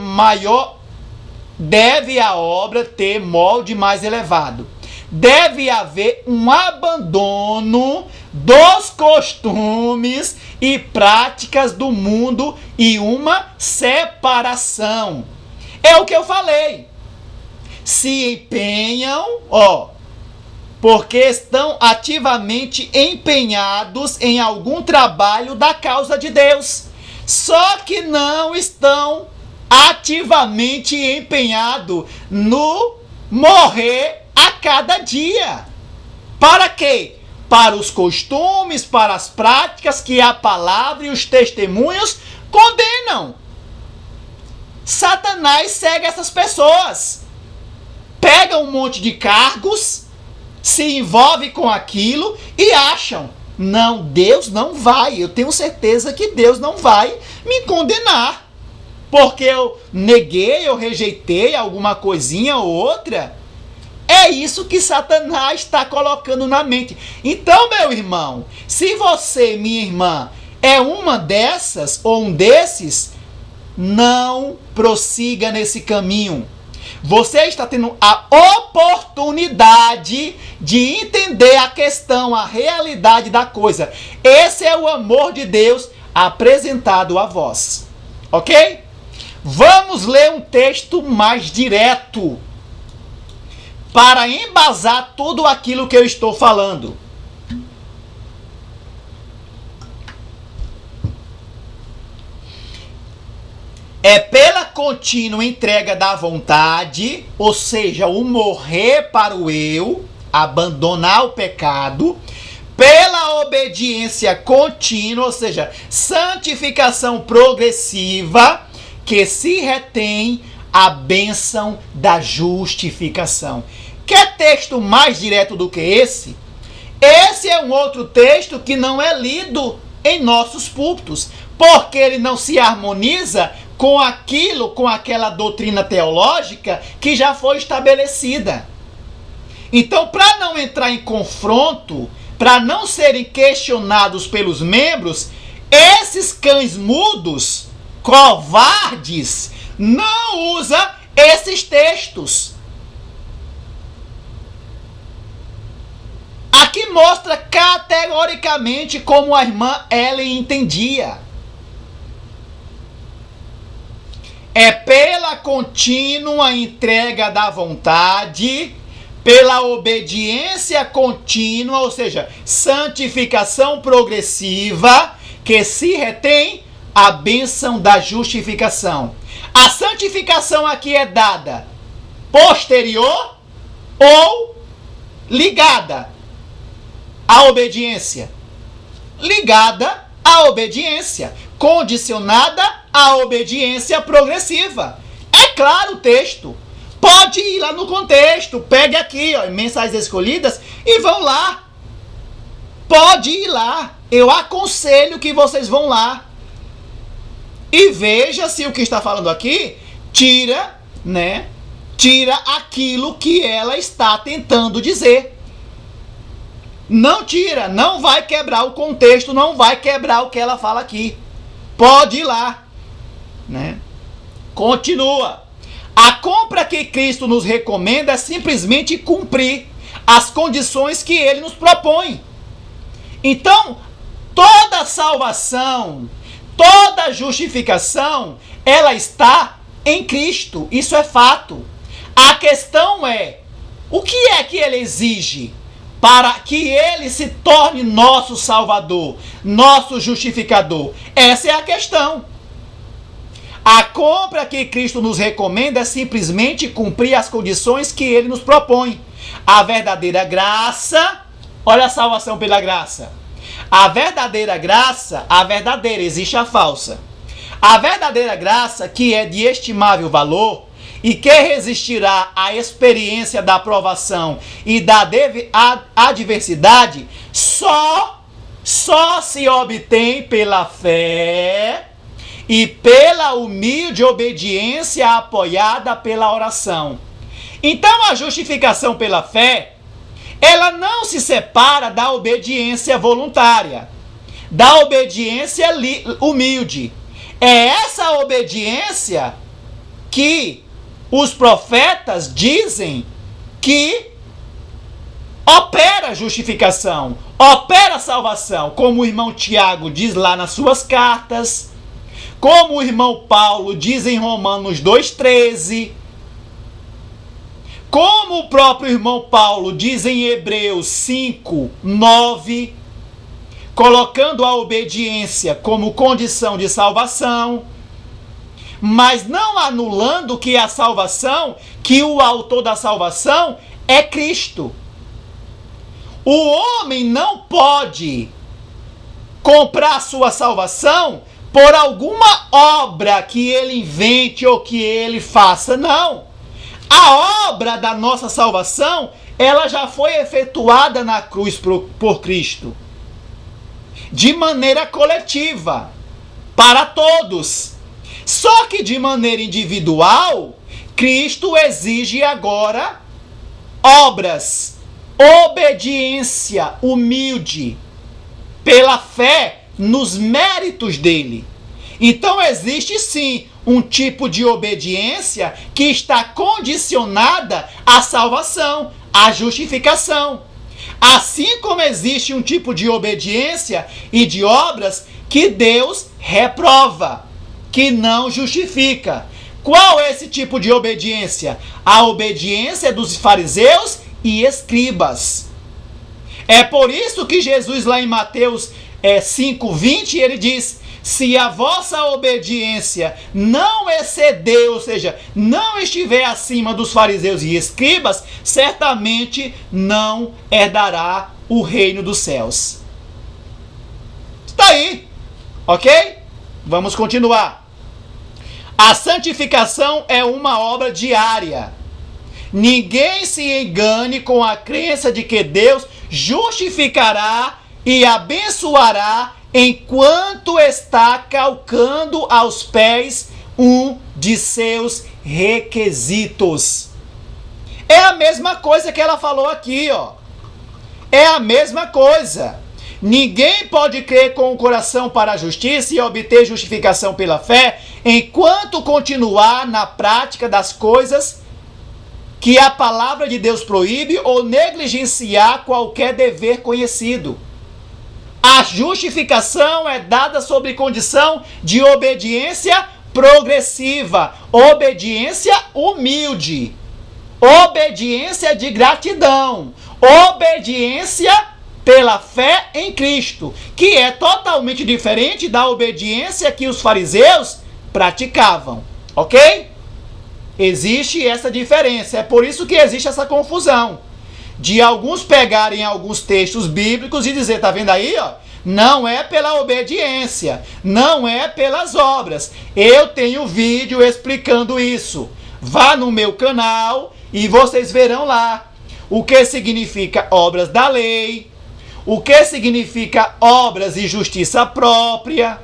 molde mais elevado. Deve haver um abandono dos costumes e práticas do mundo e uma separação. É o que eu falei. Se empenham, porque estão ativamente empenhados em algum trabalho da causa de Deus. Só que não estão ativamente empenhados no morrer a cada dia. Para quê? Para os costumes, para as práticas que a palavra e os testemunhos condenam. Satanás segue essas pessoas. Pega um monte de cargos, se envolve com aquilo e acham, não, Deus não vai, eu tenho certeza que Deus não vai me condenar, porque eu neguei, eu rejeitei alguma coisinha ou outra. É isso que Satanás está colocando na mente. Então, meu irmão, se você, minha irmã, é uma dessas ou um desses, não prossiga nesse caminho. Você está tendo a oportunidade de entender a questão, a realidade da coisa. Esse é o amor de Deus apresentado a vós. Ok? Vamos ler um texto mais direto para embasar tudo aquilo que eu estou falando. É pela contínua entrega da vontade, ou seja, o morrer para o eu, abandonar o pecado, pela obediência contínua, ou seja, santificação progressiva, que se retém a bênção da justificação. Quer texto mais direto do que esse? Esse é um outro texto que não é lido em nossos púlpitos, porque ele não se harmoniza com aquela doutrina teológica que já foi estabelecida. Então, para não entrar em confronto, para não serem questionados pelos membros, esses cães mudos, covardes, não usa esses textos. Aqui mostra categoricamente como a irmã Ellen entendia. É pela contínua entrega da vontade, pela obediência contínua, ou seja, santificação progressiva, que se retém a bênção da justificação. A santificação aqui é dada posterior ou ligada à obediência? Ligada à obediência, condicionada à obediência progressiva. É claro o texto. Pode ir lá no contexto. Pegue aqui, em Mensagens Escolhidas e vão lá. Pode ir lá. Eu aconselho que vocês vão lá. E veja se o que está falando aqui tira aquilo que ela está tentando dizer. Não tira, não vai quebrar o contexto, não vai quebrar o que ela fala aqui. Pode ir lá, Continua. A compra que Cristo nos recomenda é simplesmente cumprir as condições que ele nos propõe. Então, toda salvação, toda justificação, ela está em Cristo. Isso é fato. A questão é, o que é que ele exige para que ele se torne nosso Salvador, nosso justificador? Essa é a questão. A compra que Cristo nos recomenda é simplesmente cumprir as condições que ele nos propõe. A verdadeira graça, olha a salvação pela graça. A verdadeira graça, a verdadeira, existe a falsa. A verdadeira graça, que é de estimável valor e que resistirá à experiência da aprovação e da adversidade, só se obtém pela fé e pela humilde obediência apoiada pela oração. Então a justificação pela fé, ela não se separa da obediência voluntária, da obediência humilde. É essa obediência que os profetas dizem que opera a justificação, opera a salvação, como o irmão Tiago diz lá nas suas cartas, como o irmão Paulo diz em Romanos 2,13, como o próprio irmão Paulo diz em Hebreus 5:9, colocando a obediência como condição de salvação, mas não anulando que a salvação, que o autor da salvação é Cristo. O homem não pode comprar sua salvação por alguma obra que ele invente ou que ele faça, não. A obra da nossa salvação, ela já foi efetuada na cruz por Cristo, de maneira coletiva, para todos. Só que de maneira individual, Cristo exige agora obras, obediência humilde, pela fé nos méritos dele. Então existe sim um tipo de obediência que está condicionada à salvação, à justificação. Assim como existe um tipo de obediência e de obras que Deus reprova, que não justifica. Qual é esse tipo de obediência? A obediência dos fariseus e escribas. É por isso que Jesus lá em Mateus 5:20, ele diz: se a vossa obediência não exceder, ou seja, não estiver acima dos fariseus e escribas, certamente não herdará o reino dos céus. Está aí, ok? Vamos continuar. A santificação é uma obra diária. Ninguém se engane com a crença de que Deus justificará e abençoará enquanto está calcando aos pés um de seus requisitos. É a mesma coisa que ela falou aqui, ó. É a mesma coisa. Ninguém pode crer com o coração para a justiça e obter justificação pela fé enquanto continuar na prática das coisas que a palavra de Deus proíbe ou negligenciar qualquer dever conhecido. A justificação é dada sob condição de obediência progressiva, obediência humilde, obediência de gratidão, obediência pela fé em Cristo, que é totalmente diferente da obediência que os fariseus praticavam, ok? Existe essa diferença, é por isso que existe essa confusão de alguns pegarem alguns textos bíblicos e dizer, tá vendo aí, ó? Não é pela obediência, não é pelas obras. Eu tenho vídeo explicando isso. Vá no meu canal e vocês verão lá o que significa obras da lei, o que significa obras e justiça própria,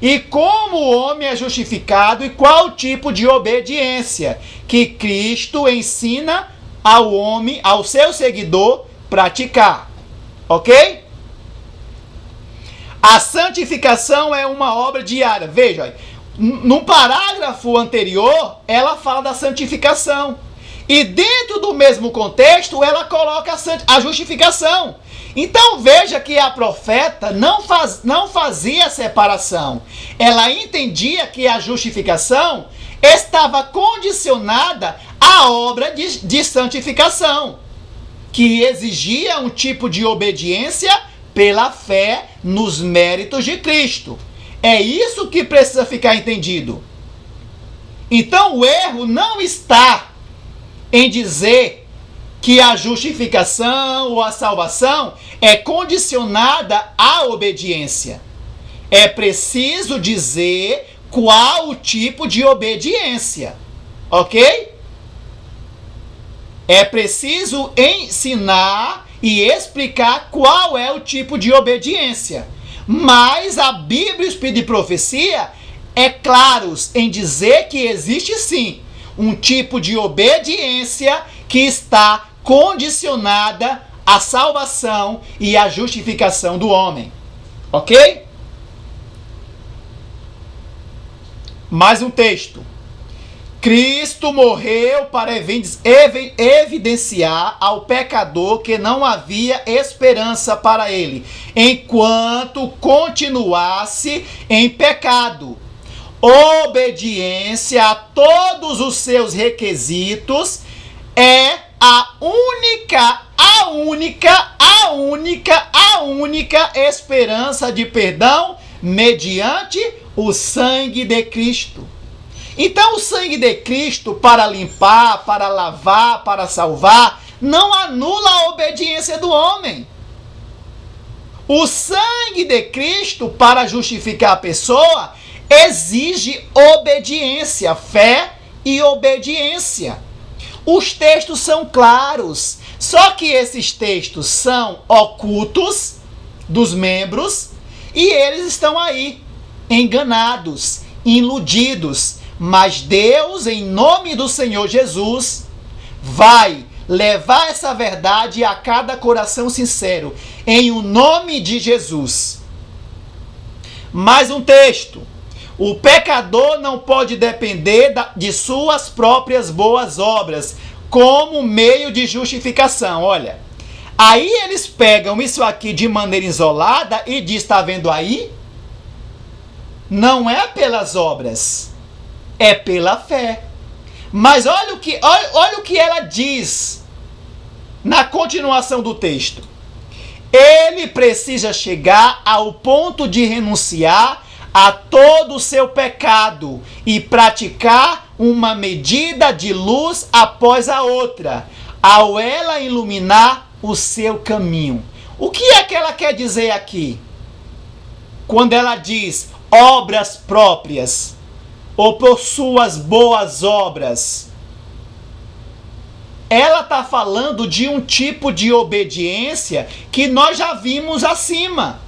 e como o homem é justificado e qual tipo de obediência que Cristo ensina ao homem, ao seu seguidor, praticar. Ok? A santificação é uma obra diária. Veja, no parágrafo anterior, ela fala da santificação. E dentro do mesmo contexto, ela coloca a justificação. Então veja que a profeta não fazia separação. Ela entendia que a justificação estava condicionada à obra de santificação, que exigia um tipo de obediência pela fé nos méritos de Cristo. É isso que precisa ficar entendido. Então o erro não está em dizer que a justificação ou a salvação é condicionada à obediência. É preciso dizer qual o tipo de obediência, ok? É preciso ensinar e explicar qual é o tipo de obediência. Mas a Bíblia e o Espírito de Profecia é claros em dizer que existe sim um tipo de obediência que está condicionada à salvação e à justificação do homem. Ok? Mais um texto. Cristo morreu para evidenciar ao pecador que não havia esperança para ele, enquanto continuasse em pecado. Obediência a todos os seus requisitos é a única esperança de perdão mediante o sangue de Cristo. Então o sangue de Cristo para limpar, para lavar, para salvar, não anula a obediência do homem. O sangue de Cristo para justificar a pessoa exige obediência, fé e obediência. Os textos são claros, só que esses textos são ocultos dos membros e eles estão aí, enganados, iludidos. Mas Deus, em nome do Senhor Jesus, vai levar essa verdade a cada coração sincero, em o nome de Jesus. Mais um texto. O pecador não pode depender de suas próprias boas obras como meio de justificação. Olha, aí eles pegam isso aqui de maneira isolada e diz, está vendo aí? Não é pelas obras, é pela fé. Mas olha o que ela diz na continuação do texto. Ele precisa chegar ao ponto de renunciar a todo o seu pecado e praticar uma medida de luz após a outra, ao ela iluminar o seu caminho. O que é que ela quer dizer aqui? Quando ela diz obras próprias, ou por suas boas obras, ela está falando de um tipo de obediência que nós já vimos acima,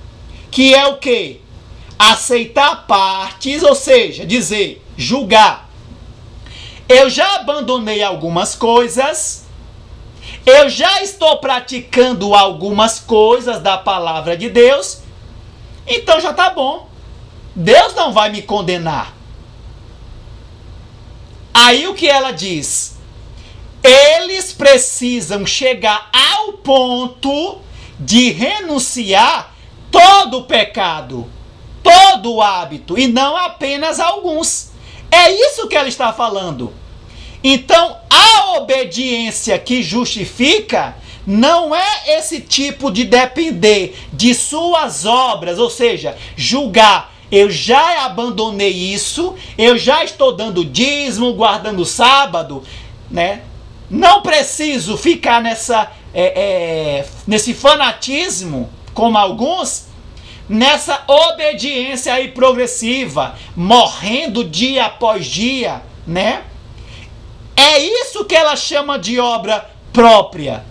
que é o quê? Aceitar partes, ou seja, dizer, julgar. Eu já abandonei algumas coisas, eu já estou praticando algumas coisas da palavra de Deus, então já está bom. Deus não vai me condenar. Aí o que ela diz? Eles precisam chegar ao ponto de renunciar todo o pecado, todo o hábito, e não apenas alguns. É isso que ela está falando. Então, a obediência que justifica não é esse tipo de depender de suas obras, ou seja, julgar. Eu já abandonei isso, eu já estou dando dízimo, guardando sábado, né? Não preciso ficar nesse fanatismo, como alguns, nessa obediência aí progressiva, morrendo dia após dia, né? É isso que ela chama de obra própria.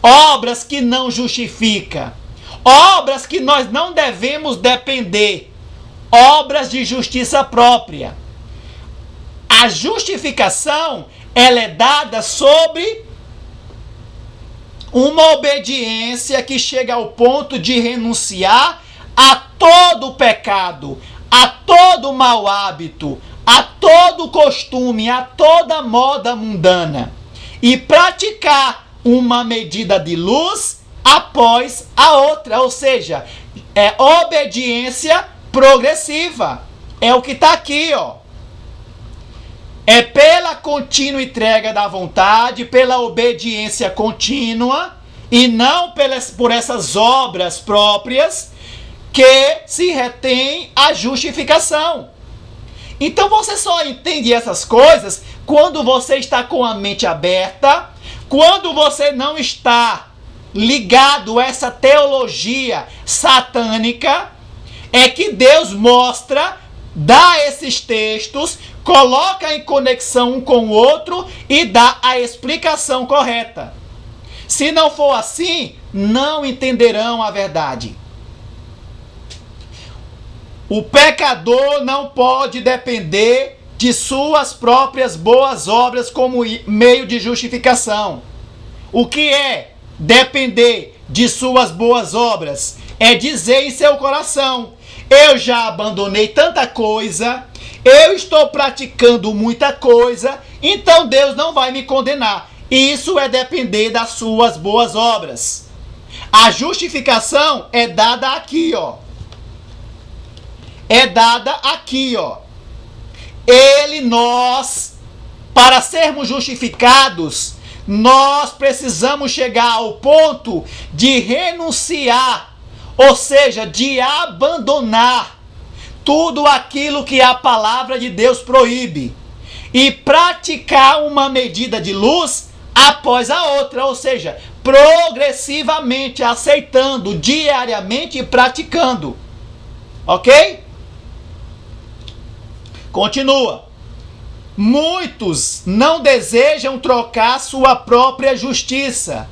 Obras que não justificam. Obras que nós não devemos depender. Obras de justiça própria. A justificação, ela é dada sobre uma obediência que chega ao ponto de renunciar a todo o pecado, a todo mau hábito, a todo costume, a toda moda mundana e praticar uma medida de luz após a outra, ou seja, é obediência progressiva. É o que está aqui, ó. É pela contínua entrega da vontade, pela obediência contínua, e não por essas obras próprias, que se retém a justificação. Então você só entende essas coisas quando você está com a mente aberta, quando você não está ligado a essa teologia satânica, é que Deus mostra, dá esses textos, coloca em conexão um com o outro e dá a explicação correta. Se não for assim, não entenderão a verdade. O pecador não pode depender de suas próprias boas obras como meio de justificação. O que é depender de suas boas obras? É dizer em seu coração: eu já abandonei tanta coisa, eu estou praticando muita coisa, então Deus não vai me condenar. Isso é depender das suas boas obras. A justificação é dada aqui, ó. É dada aqui, ó. Para sermos justificados, nós precisamos chegar ao ponto de renunciar, ou seja, de abandonar tudo aquilo que a palavra de Deus proíbe e praticar uma medida de luz após a outra, ou seja, progressivamente, aceitando diariamente e praticando. Ok? Continua. Muitos não desejam trocar sua própria justiça,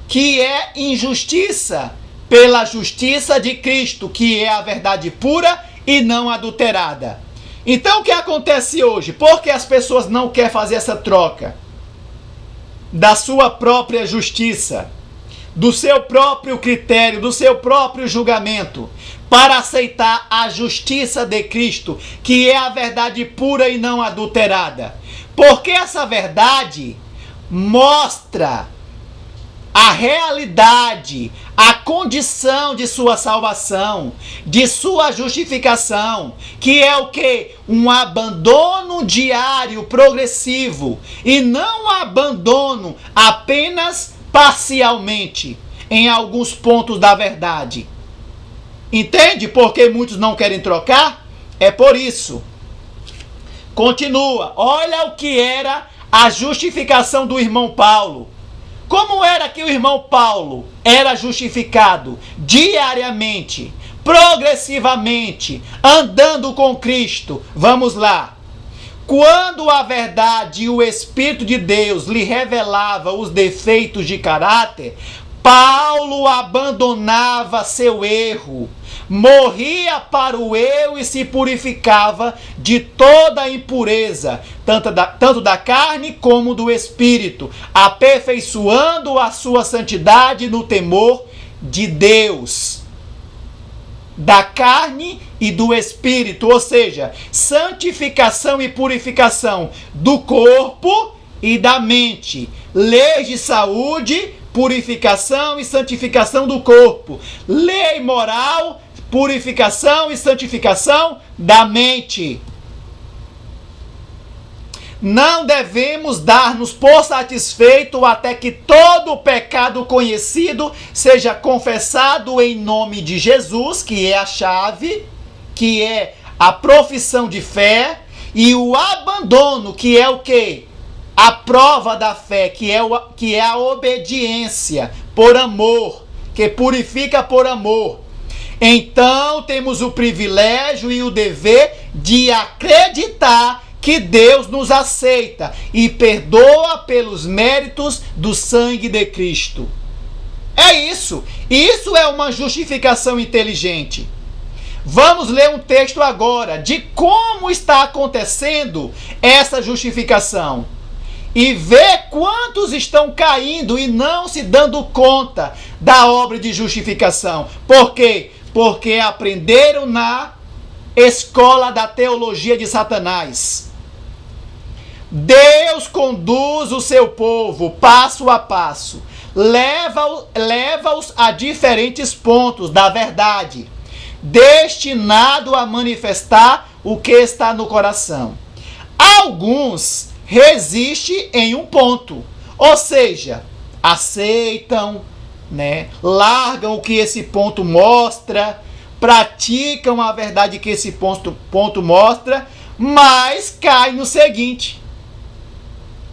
que é injustiça, pela justiça de Cristo, que é a verdade pura e não adulterada. Então o que acontece hoje? Por que as pessoas não querem fazer essa troca da sua própria justiça, do seu próprio critério, do seu próprio julgamento, para aceitar a justiça de Cristo, que é a verdade pura e não adulterada? Porque essa verdade mostra a realidade, a condição de sua salvação, de sua justificação, que é o que? Um abandono diário, progressivo, e não um abandono apenas parcialmente, em alguns pontos da verdade. Entende por que muitos não querem trocar? É por isso. Continua. Olha o que era a justificação do irmão Paulo. Como era que o irmão Paulo era justificado? Diariamente, progressivamente, andando com Cristo. Vamos lá. Quando a verdade e o Espírito de Deus lhe revelava os defeitos de caráter, Paulo abandonava seu erro, morria para o eu e se purificava de toda a impureza, tanto da carne como do espírito, aperfeiçoando a sua santidade no temor de Deus. Da carne e do espírito, ou seja, santificação e purificação do corpo e da mente. Leis de saúde, purificação e santificação do corpo. Lei moral, purificação e santificação da mente. Não devemos dar-nos por satisfeito até que todo o pecado conhecido seja confessado em nome de Jesus, que é a chave, que é a profissão de fé, e o abandono, que é o quê? A prova da fé, que é a obediência por amor, que purifica por amor. Então temos o privilégio e o dever de acreditar que Deus nos aceita e perdoa pelos méritos do sangue de Cristo. É isso. Isso é uma justificação inteligente. Vamos ler um texto agora de como está acontecendo essa justificação e ver quantos estão caindo e não se dando conta da obra de justificação. Por quê? Porque aprenderam na escola da teologia de Satanás. Deus conduz o seu povo passo a passo, leva-os a diferentes pontos da verdade, destinado a manifestar o que está no coração. Alguns resistem em um ponto, ou seja, aceitam, né? Largam o que esse ponto mostra, praticam a verdade que esse ponto mostra, mas caem no seguinte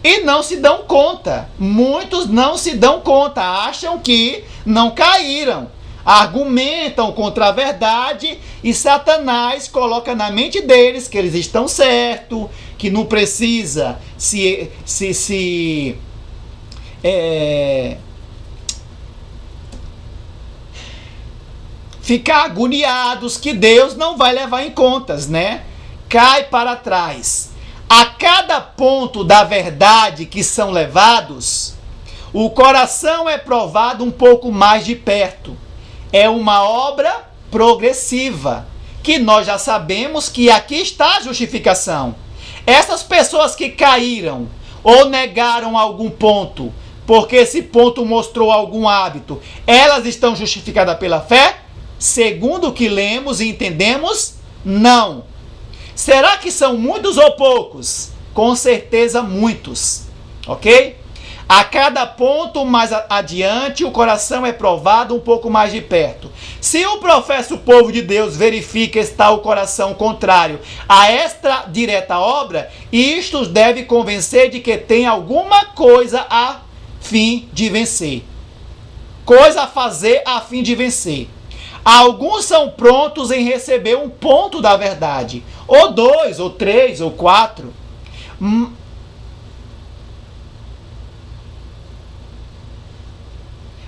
e não se dão conta. Muitos não se dão conta, acham que não caíram, argumentam contra a verdade e Satanás coloca na mente deles que eles estão certos, que não precisa ficar agoniados, que Deus não vai levar em contas, né? Cai para trás. A cada ponto da verdade que são levados, o coração é provado um pouco mais de perto. É uma obra progressiva, que nós já sabemos que aqui está a justificação. Essas pessoas que caíram ou negaram algum ponto, porque esse ponto mostrou algum hábito, elas estão justificadas pela fé? Segundo o que lemos e entendemos, não. Será que são muitos ou poucos? Com certeza muitos, ok? A cada ponto mais adiante, o coração é provado um pouco mais de perto. Se o professo povo de Deus verifica estar o coração contrário a esta direta obra, isto os deve convencer de que tem alguma coisa a fim de vencer. Coisa a fazer a fim de vencer. Alguns são prontos em receber um ponto da verdade, ou 2, ou 3, ou 4.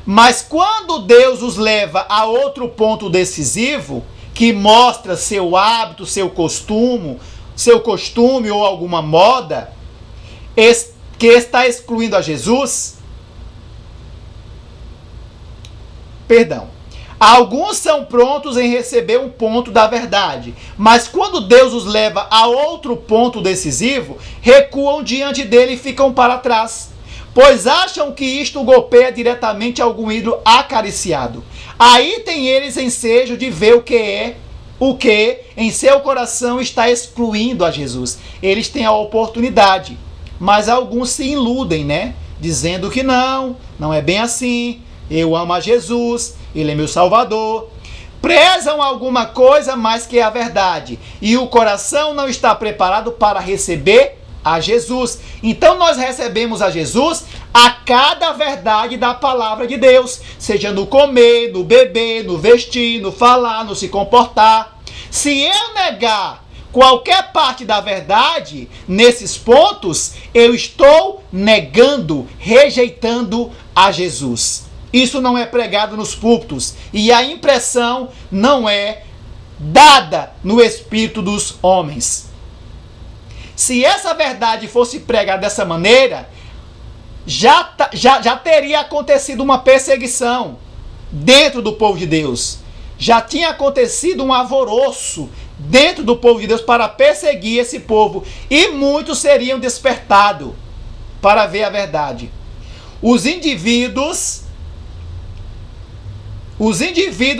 Mas quando Deus os leva a outro ponto decisivo, que mostra seu hábito, seu costume ou alguma moda, que está excluindo a Jesus, alguns são prontos em receber um ponto da verdade, mas quando Deus os leva a outro ponto decisivo, recuam diante dele e ficam para trás, pois acham que isto golpeia diretamente algum ídolo acariciado. Aí tem eles ensejo de ver o que em seu coração está excluindo a Jesus. Eles têm a oportunidade, mas alguns se iludem, né? Dizendo que não é bem assim, eu amo a Jesus, Ele é meu Salvador. Prezam alguma coisa mais que a verdade, e o coração não está preparado para receber a Jesus. Então nós recebemos a Jesus a cada verdade da palavra de Deus, seja no comer, no beber, no vestir, no falar, no se comportar. Se eu negar qualquer parte da verdade nesses pontos, eu estou negando, rejeitando a Jesus. Isso não é pregado nos púlpitos e a impressão não é dada no espírito dos homens. Se essa verdade fosse pregada dessa maneira, já teria acontecido uma perseguição dentro do povo de Deus. Já tinha acontecido um alvoroço dentro do povo de Deus para perseguir esse povo. E muitos seriam despertados para ver a verdade. Os indivíduos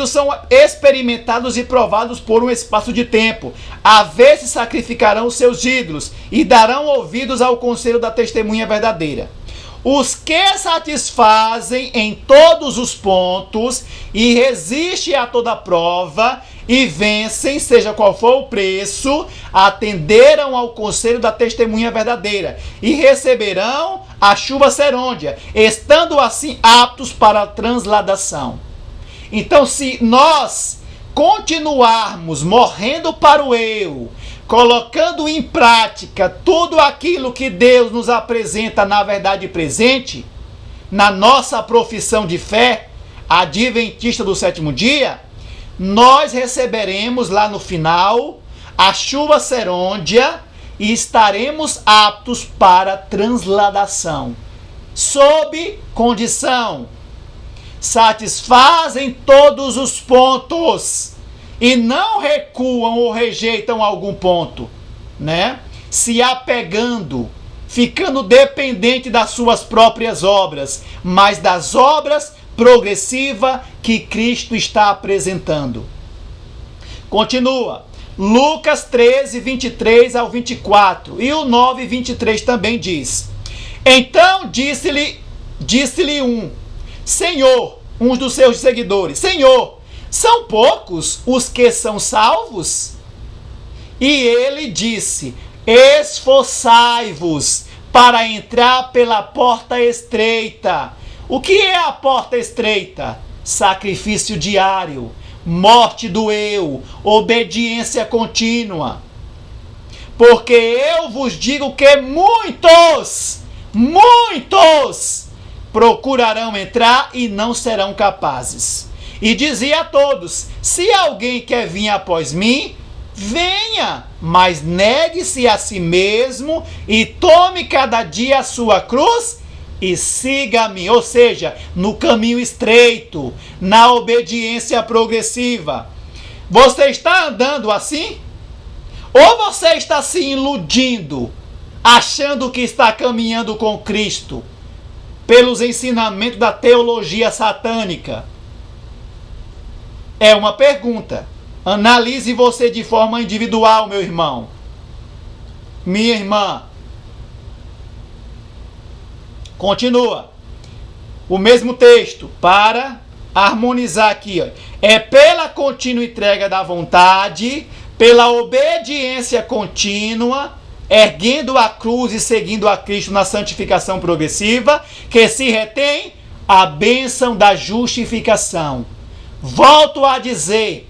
são experimentados e provados por um espaço de tempo, a ver se sacrificarão os seus ídolos e darão ouvidos ao conselho da testemunha verdadeira. Os que satisfazem em todos os pontos e resistem a toda prova e vencem, seja qual for o preço, atenderam ao conselho da testemunha verdadeira e receberão a chuva serôndia, estando assim aptos para a transladação. Então, se nós continuarmos morrendo para o eu, colocando em prática tudo aquilo que Deus nos apresenta na verdade presente, na nossa profissão de fé, adventista do sétimo dia, nós receberemos lá no final a chuva serôndia e estaremos aptos para transladação, sob condição: satisfazem todos os pontos e não recuam ou rejeitam algum ponto, né? Se apegando, ficando dependente das suas próprias obras, mas das obras progressivas que Cristo está apresentando. Continua. Lucas 13, 23 ao 24. E o 9, 23 também diz: Então disse-lhe um dos seus seguidores: Senhor, são poucos os que são salvos? E ele disse: Esforçai-vos para entrar pela porta estreita. O que é a porta estreita? Sacrifício diário, morte do eu, obediência contínua. Porque eu vos digo que muitos procurarão entrar e não serão capazes. E dizia a todos: se alguém quer vir após mim, venha, mas negue-se a si mesmo e tome cada dia a sua cruz e siga-me. Ou seja, no caminho estreito, na obediência progressiva. Você está andando assim? Ou você está se iludindo, achando que está caminhando com Cristo pelos ensinamentos da teologia satânica? É uma pergunta. Analise você de forma individual, meu irmão. Minha irmã. Continua. O mesmo texto, para harmonizar aqui. Ó. É pela contínua entrega da vontade, pela obediência contínua, erguendo a cruz e seguindo a Cristo na santificação progressiva, que se retém a bênção da justificação. Volto a dizer,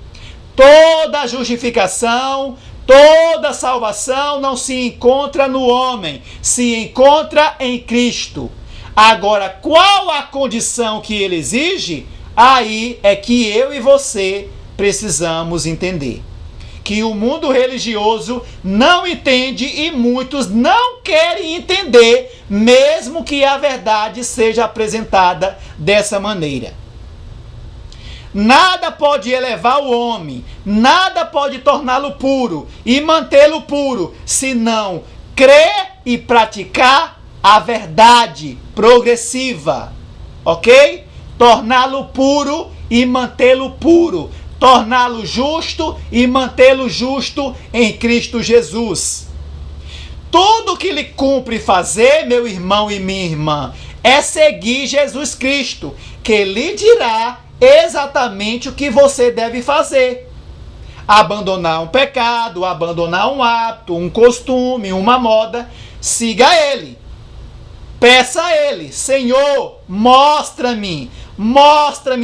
toda justificação, toda salvação não se encontra no homem, se encontra em Cristo. Agora, qual a condição que ele exige? Aí é que eu e você precisamos entender. Que o mundo religioso não entende e muitos não querem entender, mesmo que a verdade seja apresentada dessa maneira. Nada pode elevar o homem, nada pode torná-lo puro e mantê-lo puro, senão crer e praticar a verdade progressiva, ok? Torná-lo puro e mantê-lo puro, torná-lo justo e mantê-lo justo em Cristo Jesus. Tudo que lhe cumpre fazer, meu irmão e minha irmã, é seguir Jesus Cristo, que lhe dirá exatamente o que você deve fazer. Abandonar um pecado, abandonar um hábito, um costume, uma moda, siga ele. Peça a ele: Senhor, mostra-me,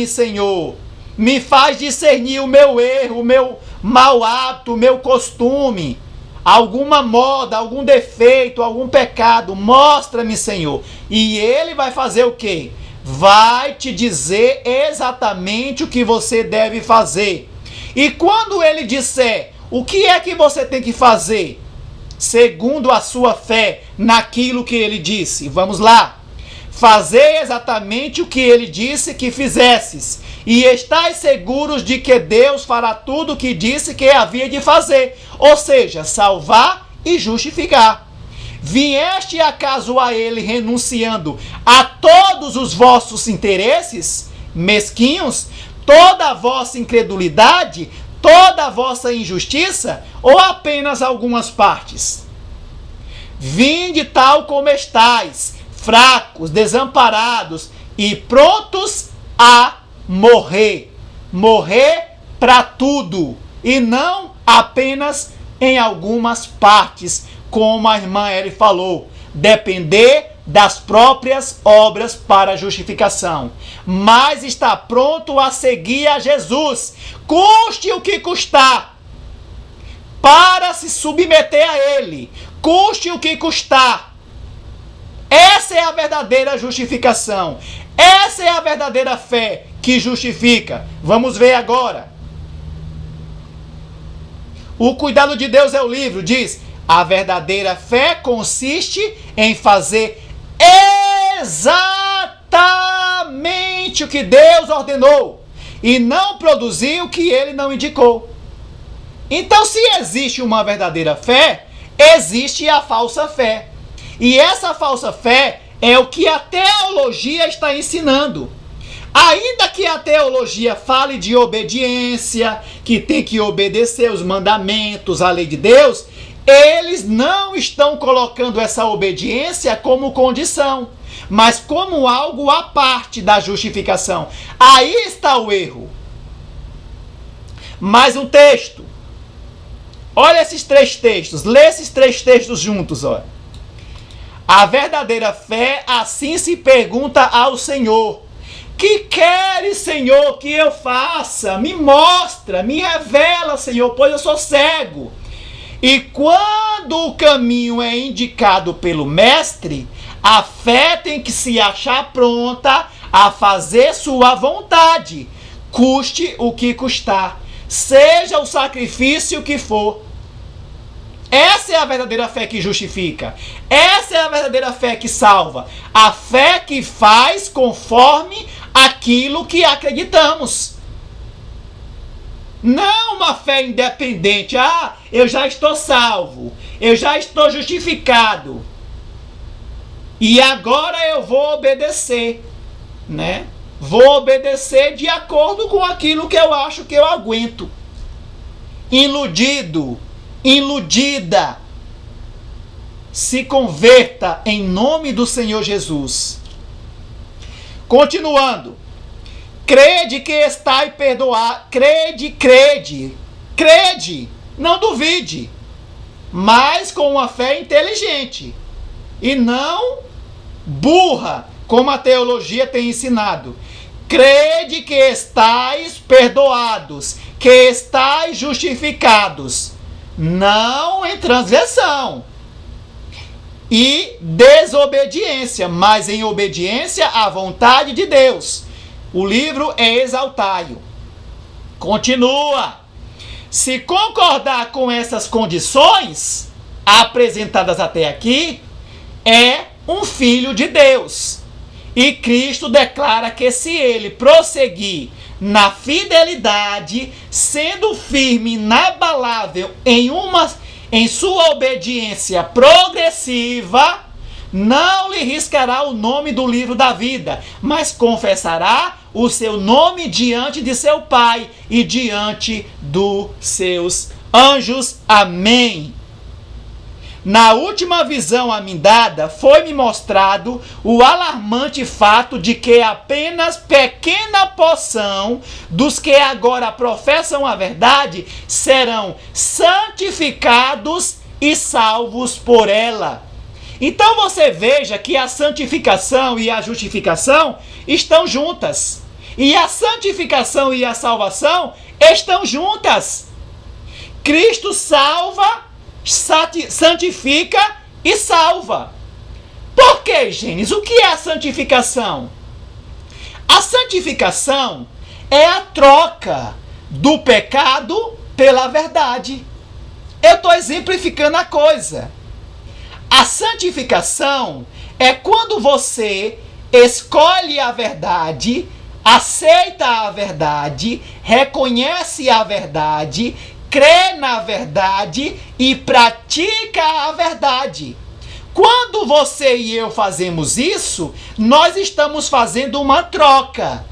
Senhor. Me faz discernir o meu erro, o meu mau hábito, o meu costume, alguma moda, algum defeito, algum pecado. Mostra-me, Senhor. E ele vai fazer o quê? Vai te dizer exatamente o que você deve fazer. E quando ele disser o que é que você tem que fazer, segundo a sua fé naquilo que ele disse, vamos lá. Fazer exatamente o que ele disse que fizesses, e estais seguros de que Deus fará tudo o que disse que havia de fazer, ou seja, salvar e justificar. Vieste acaso a ele renunciando a todos os vossos interesses mesquinhos, toda a vossa incredulidade, toda a vossa injustiça, ou apenas algumas partes? Vinde tal como estais, fracos, desamparados e prontos a morrer. Morrer para tudo e não apenas em algumas partes, como a irmã Eri falou, depender das próprias obras para a justificação, mas está pronto a seguir a Jesus, custe o que custar, para se submeter a ele, custe o que custar. Essa é a verdadeira justificação, essa é a verdadeira fé que justifica. Vamos ver agora. O Cuidado de Deus é o livro, diz: a verdadeira fé consiste em fazer exatamente o que Deus ordenou e não produzir o que ele não indicou. Então, se existe uma verdadeira fé, existe a falsa fé. E essa falsa fé é o que a teologia está ensinando. Ainda que a teologia fale de obediência, que tem que obedecer os mandamentos, a lei de Deus, eles não estão colocando essa obediência como condição, mas como algo à parte da justificação. Aí está o erro. Mais um texto. Olha esses 3 textos. Lê esses 3 textos juntos. Olha. A verdadeira fé assim se pergunta ao Senhor: que queres, Senhor, que eu faça? Me mostra, me revela, Senhor, pois eu sou cego. E quando o caminho é indicado pelo mestre, a fé tem que se achar pronta a fazer sua vontade, custe o que custar, seja o sacrifício que for. Essa é a verdadeira fé que justifica. Essa é a verdadeira fé que salva. A fé que faz conforme aquilo que acreditamos. Não uma fé independente. Ah, eu já estou salvo. Eu já estou justificado. E agora eu vou obedecer, né? Vou obedecer de acordo com aquilo que eu acho que eu aguento. Iludido, iludida. Se converta em nome do Senhor Jesus. Continuando. Crede que estai perdoado. Crede, não duvide, mas com uma fé inteligente e não burra, como a teologia tem ensinado. Crede que estais perdoados, que estais justificados, não em transgressão e desobediência, mas em obediência à vontade de Deus. O livro é Exaltai-o. Continua. Se concordar com essas condições apresentadas até aqui, é um filho de Deus. E Cristo declara que se ele prosseguir na fidelidade, sendo firme, inabalável em sua obediência progressiva, não lhe riscará o nome do livro da vida, mas confessará o seu nome diante de seu Pai e diante dos seus anjos. Amém. Na última visão a mim dada, foi-me mostrado o alarmante fato de que apenas pequena porção dos que agora professam a verdade serão santificados e salvos por ela. Então você veja que a santificação e a justificação estão juntas. E a santificação e a salvação estão juntas. Cristo salva, santifica e salva. Por que, Gênesis? O que é a santificação? A santificação é a troca do pecado pela verdade. Eu estou exemplificando a coisa. A santificação é quando você escolhe a verdade, aceita a verdade, reconhece a verdade, crê na verdade e pratica a verdade. Quando você e eu fazemos isso, nós estamos fazendo uma troca.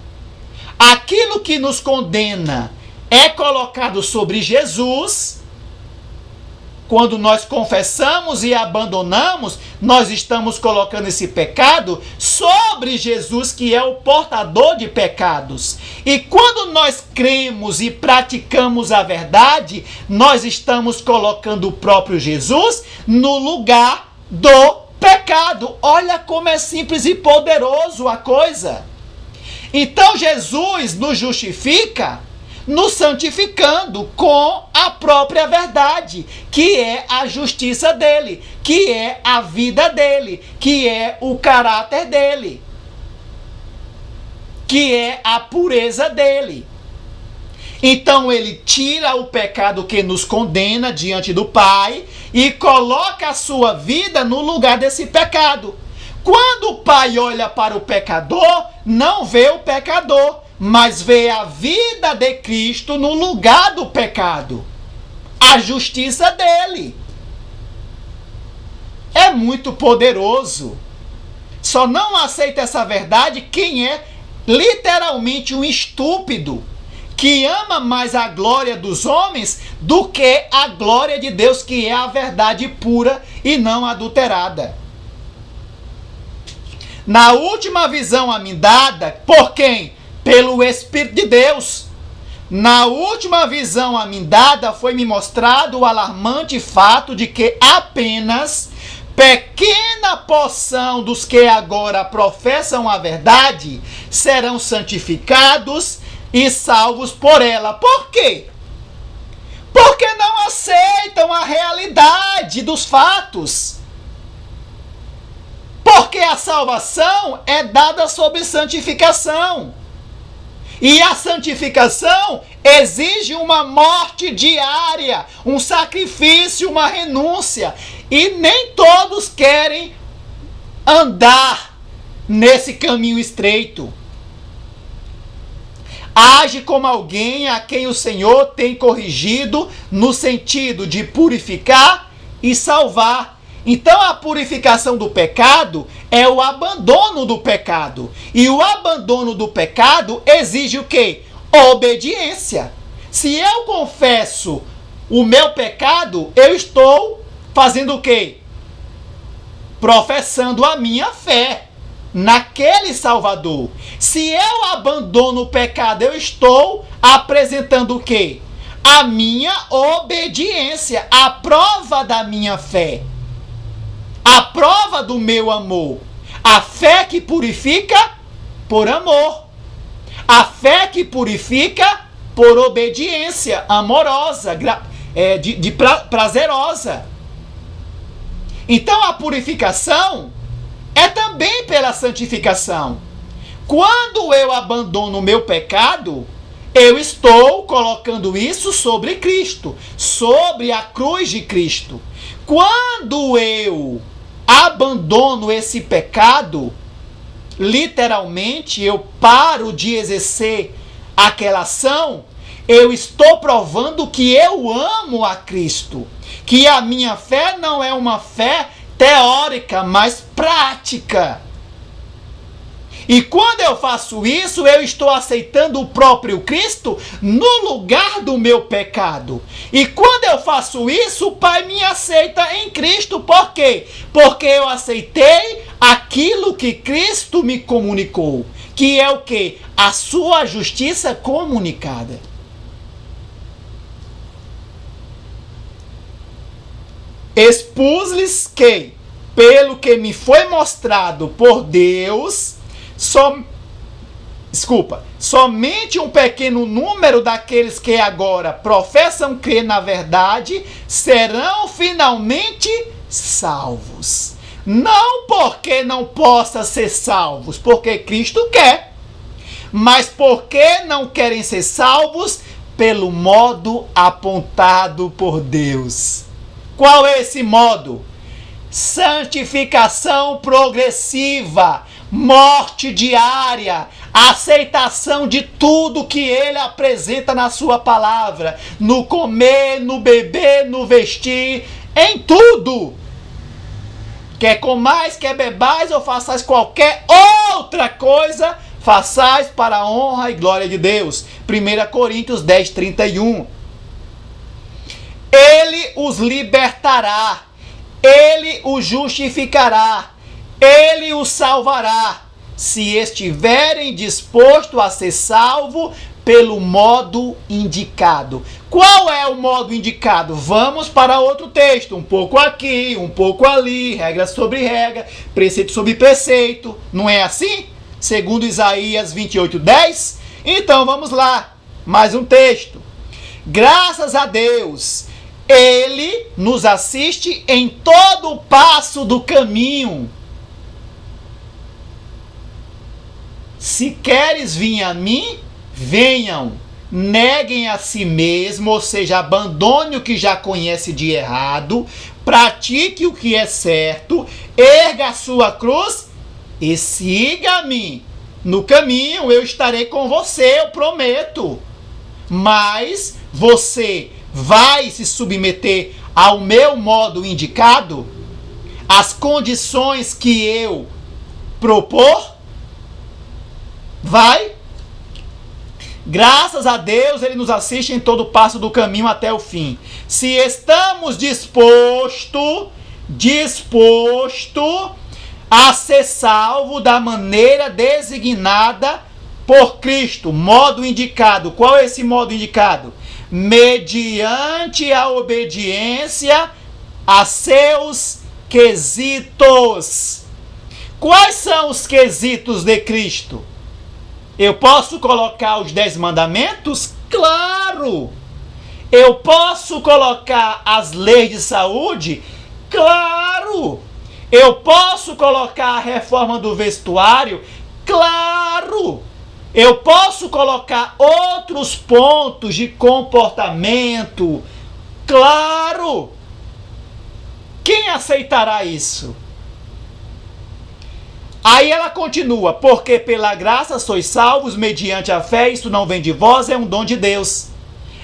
Aquilo que nos condena é colocado sobre Jesus. Quando nós confessamos e abandonamos, nós estamos colocando esse pecado sobre Jesus, que é o portador de pecados. E quando nós cremos e praticamos a verdade, nós estamos colocando o próprio Jesus no lugar do pecado. Olha como é simples e poderoso a coisa. Então Jesus nos justifica nos santificando com a própria verdade, que é a justiça dele, que é a vida dele, que é o caráter dele, que é a pureza dele. Então ele tira o pecado que nos condena diante do Pai e coloca a sua vida no lugar desse pecado. Quando o Pai olha para o pecador, não vê o pecador, mas vê a vida de Cristo no lugar do pecado. A justiça dele. É muito poderoso. Só não aceita essa verdade quem é literalmente um estúpido que ama mais a glória dos homens do que a glória de Deus, que é a verdade pura e não adulterada. Na última visão a mim dada, por quem? Pelo Espírito de Deus. Na última visão a mim dada, foi-me mostrado o alarmante fato de que apenas pequena porção dos que agora professam a verdade serão santificados e salvos por ela. Por quê? Porque não aceitam a realidade dos fatos. Porque a salvação é dada sob santificação. E a santificação exige uma morte diária, um sacrifício, uma renúncia. E nem todos querem andar nesse caminho estreito. Age como alguém a quem o Senhor tem corrigido no sentido de purificar e salvar. Então a purificação do pecado é o abandono do pecado. E o abandono do pecado exige o quê? Obediência. Se eu confesso o meu pecado, eu estou fazendo o quê? Professando a minha fé naquele Salvador. Se eu abandono o pecado, eu estou apresentando o quê? A minha obediência, a prova da minha fé. A prova do meu amor. A fé que purifica por amor. A fé que purifica por obediência amorosa, prazerosa. Então a purificação é também pela santificação. Quando eu abandono o meu pecado, eu estou colocando isso sobre Cristo, sobre a cruz de Cristo. Quando eu abandono esse pecado, literalmente eu paro de exercer aquela ação, eu estou provando que eu amo a Cristo, que a minha fé não é uma fé teórica, mas prática. E quando eu faço isso, eu estou aceitando o próprio Cristo no lugar do meu pecado. E quando eu faço isso, o Pai me aceita em Cristo. Por quê? Porque eu aceitei aquilo que Cristo me comunicou. Que é o quê? A sua justiça comunicada. Expus-lhes que, pelo que me foi mostrado por Deus, somente um pequeno número daqueles que agora professam crer na verdade serão finalmente salvos. Não porque não possam ser salvos, porque Cristo quer, mas porque não querem ser salvos pelo modo apontado por Deus. Qual é esse modo? Santificação progressiva, morte diária, aceitação de tudo que ele apresenta na sua palavra, no comer, no beber, no vestir, em tudo. Quer comais, quer bebais ou façais qualquer outra coisa, façais para a honra e glória de Deus. 1 Coríntios 10, 31. Ele os libertará, ele os justificará, ele os salvará, se estiverem dispostos a ser salvo pelo modo indicado. Qual é o modo indicado? Vamos para outro texto, um pouco aqui, um pouco ali, regra sobre regra, preceito sobre preceito, não é assim? Segundo Isaías 28:10? Então vamos lá, mais um texto. Graças a Deus, Ele nos assiste em todo o passo do caminho. Se queres vir a mim, venham, neguem a si mesmo, ou seja, abandone o que já conhece de errado, pratique o que é certo, erga a sua cruz e siga-me. No caminho eu estarei com você, eu prometo. Mas você vai se submeter ao meu modo indicado, às condições que eu propor? Vai. Graças a Deus, ele nos assiste em todo o passo do caminho até o fim. Se estamos disposto a ser salvo da maneira designada por Cristo, modo indicado. Qual é esse modo indicado? Mediante a obediência a seus quesitos. Quais são os quesitos de Cristo? Eu posso colocar os 10 mandamentos? Claro! Eu posso colocar as leis de saúde? Claro! Eu posso colocar a reforma do vestuário? Claro! Eu posso colocar outros pontos de comportamento? Claro! Quem aceitará isso? Aí ela continua, porque pela graça sois salvos mediante a fé, isso não vem de vós, é um dom de Deus.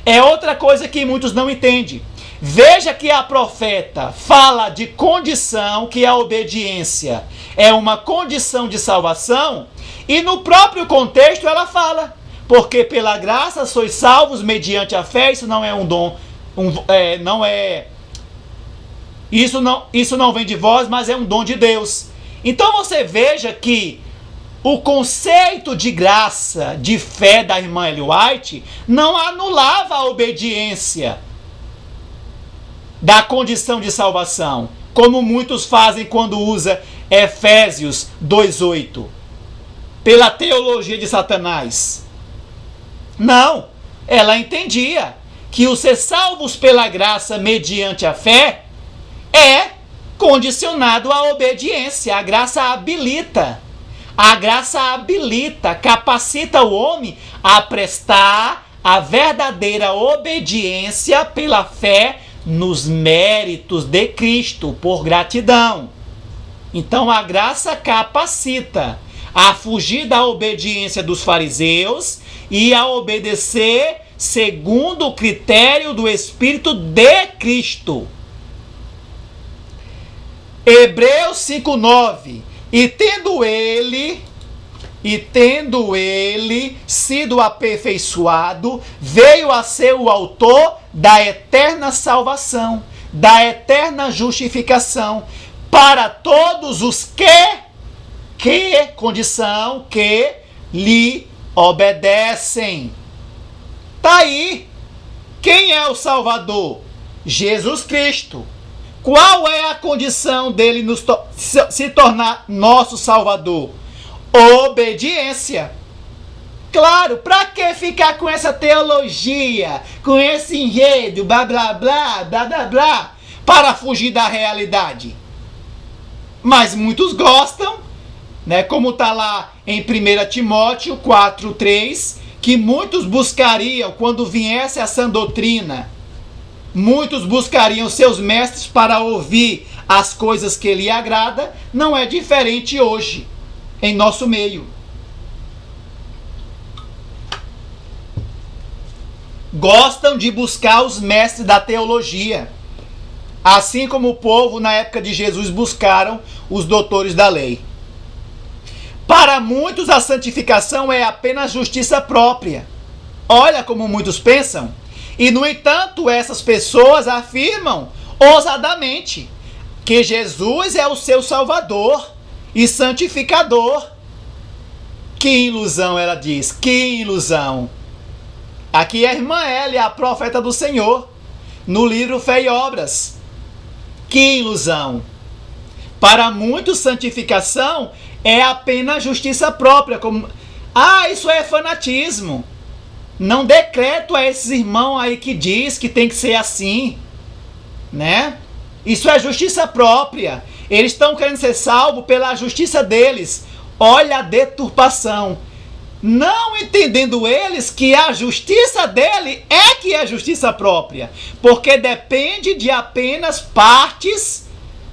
É outra coisa que muitos não entendem. Veja que a profeta fala de condição, que a obediência é uma condição de salvação, e no próprio contexto ela fala, porque pela graça sois salvos mediante a fé, isso não é um dom, isso não vem de vós, mas é um dom de Deus. Então você veja que o conceito de graça, de fé da irmã Ellen White não anulava a obediência da condição de salvação, como muitos fazem quando usa Efésios 2:8, pela teologia de Satanás. Não, ela entendia que o ser salvos pela graça mediante a fé é condicionado à obediência. A graça habilita. A graça habilita, capacita o homem a prestar a verdadeira obediência pela fé nos méritos de Cristo, por gratidão. Então a graça capacita a fugir da obediência dos fariseus e a obedecer segundo o critério do Espírito de Cristo. Hebreus 5:9. E tendo ele sido aperfeiçoado, veio a ser o autor da eterna salvação, da eterna justificação, para todos os condição, que lhe obedecem. Tá aí. Quem é o Salvador? Jesus Cristo. Qual é a condição dele se tornar nosso Salvador? Obediência. Claro, para que ficar com essa teologia, com esse enredo, blá blá blá, blá blá blá, para fugir da realidade? Mas muitos gostam, né? Como está lá em 1 Timóteo 4:3, que muitos buscariam, quando viesse a sã doutrina, muitos buscariam seus mestres para ouvir as coisas que lhe agrada. Não é diferente hoje, em nosso meio. Gostam de buscar os mestres da teologia, assim como o povo na época de Jesus buscaram os doutores da lei. Para muitos a santificação é apenas justiça própria. Olha como muitos pensam. E, no entanto, essas pessoas afirmam ousadamente que Jesus é o seu Salvador e santificador. Que ilusão, ela diz, que ilusão. Aqui é a irmã Hélia, a profeta do Senhor, no livro Fé e Obras. Que ilusão. Para muitos, santificação é apenas justiça própria. Isso é fanatismo. Não decreto a esses irmãos aí que diz que tem que ser assim, né? Isso é justiça própria. Eles estão querendo ser salvos pela justiça deles. Olha a deturpação. Não entendendo eles que a justiça dele é que é justiça própria. Porque depende de apenas partes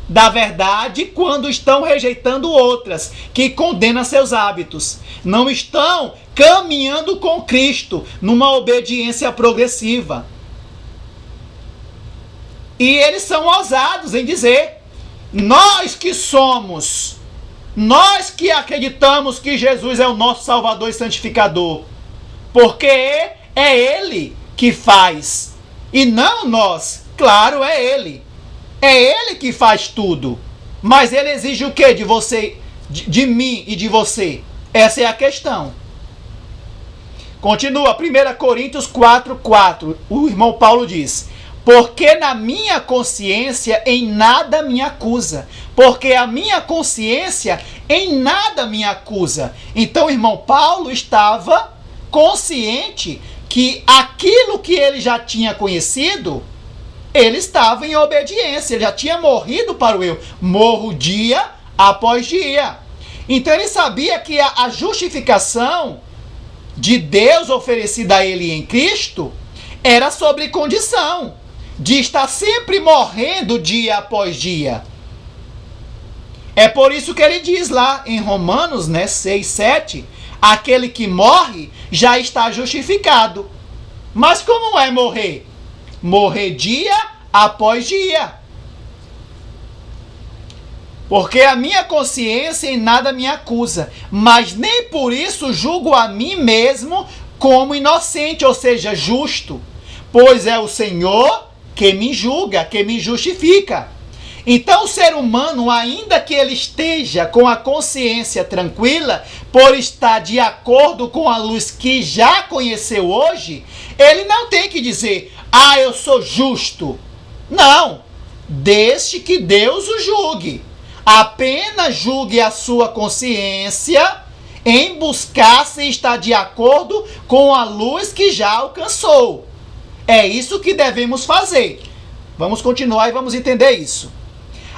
da verdade quando estão rejeitando outras, que condenam seus hábitos. Não estão caminhando com Cristo numa obediência progressiva. E eles são ousados em dizer: nós que somos Nós que acreditamos que Jesus é o nosso Salvador e Santificador. Porque é Ele que faz. E não nós. Claro, é Ele. É Ele que faz tudo. Mas Ele exige o que de você, de mim e de você? Essa é a questão. Continua, 1 Coríntios 4:4. O irmão Paulo diz: porque na minha consciência em nada me acusa. Porque a minha consciência em nada me acusa. Então o irmão Paulo estava consciente que aquilo que ele já tinha conhecido, ele estava em obediência. Ele já tinha morrido para o eu. Morro dia após dia. Então ele sabia que a justificação de Deus oferecida a ele em Cristo era sobre condição de estar sempre morrendo dia após dia. É por isso que ele diz lá em Romanos 6:7, aquele que morre já está justificado. Mas como é morrer? Morrer dia após dia. Porque a minha consciência em nada me acusa, mas nem por isso julgo a mim mesmo como inocente, ou seja, justo. Pois é o Senhor que me julga, que me justifica. Então o ser humano, ainda que ele esteja com a consciência tranquila, por estar de acordo com a luz que já conheceu hoje, ele não tem que dizer, eu sou justo. Não, deixe que Deus o julgue. Apenas julgue a sua consciência em buscar se está de acordo com a luz que já alcançou. É isso que devemos fazer. Vamos continuar e vamos entender isso.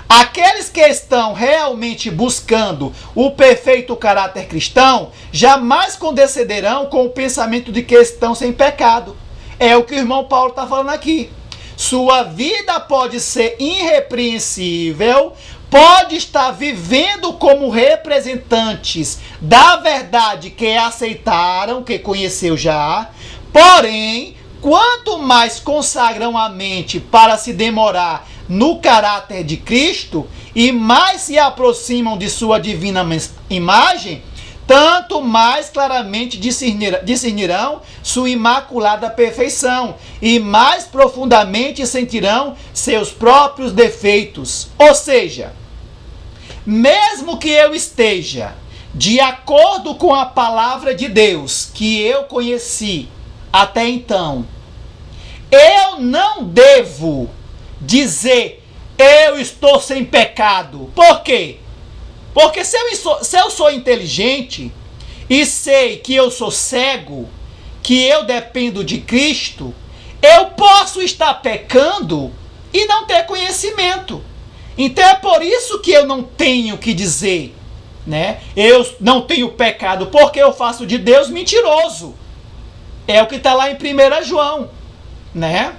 Aqueles que estão realmente buscando o perfeito caráter cristão jamais condescenderão com o pensamento de que estão sem pecado. É o que o irmão Paulo está falando aqui. Sua vida pode ser irrepreensível, pode estar vivendo como representantes da verdade que aceitaram, que conheceu já, porém, quanto mais consagram a mente para se demorar no caráter de Cristo e mais se aproximam de sua divina imagem, tanto mais claramente discernirão sua imaculada perfeição e mais profundamente sentirão seus próprios defeitos. Ou seja, mesmo que eu esteja de acordo com a palavra de Deus que eu conheci até então, eu não devo dizer eu estou sem pecado. Por quê? Porque se eu sou inteligente e sei que eu sou cego, que eu dependo de Cristo, eu posso estar pecando e não ter conhecimento. Então é por isso que eu não tenho que dizer, né? Eu não tenho pecado porque eu faço de Deus mentiroso. É o que está lá em 1 João, né?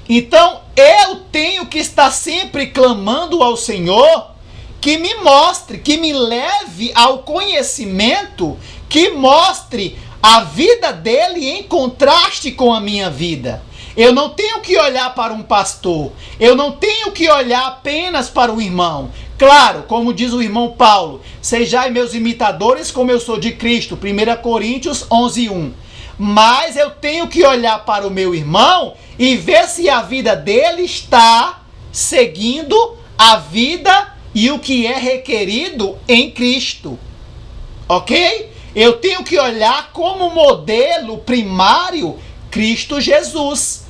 Então eu tenho que estar sempre clamando ao Senhor que me mostre, que me leve ao conhecimento, que mostre a vida dele em contraste com a minha vida. Eu não tenho que olhar para um pastor, eu não tenho que olhar apenas para o irmão. Claro, como diz o irmão Paulo, sejai meus imitadores como eu sou de Cristo, 1 Coríntios 11:1. Mas eu tenho que olhar para o meu irmão e ver se a vida dele está seguindo a vida e o que é requerido em Cristo. Ok? Eu tenho que olhar como modelo primário Cristo Jesus.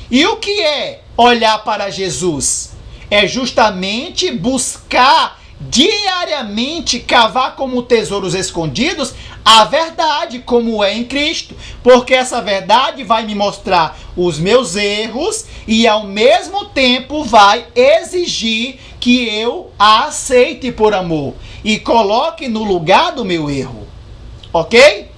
E o que é olhar para Jesus? É justamente buscar diariamente cavar como tesouros escondidos a verdade como é em Cristo, porque essa verdade vai me mostrar os meus erros e ao mesmo tempo vai exigir que eu a aceite por amor e coloque no lugar do meu erro, ok?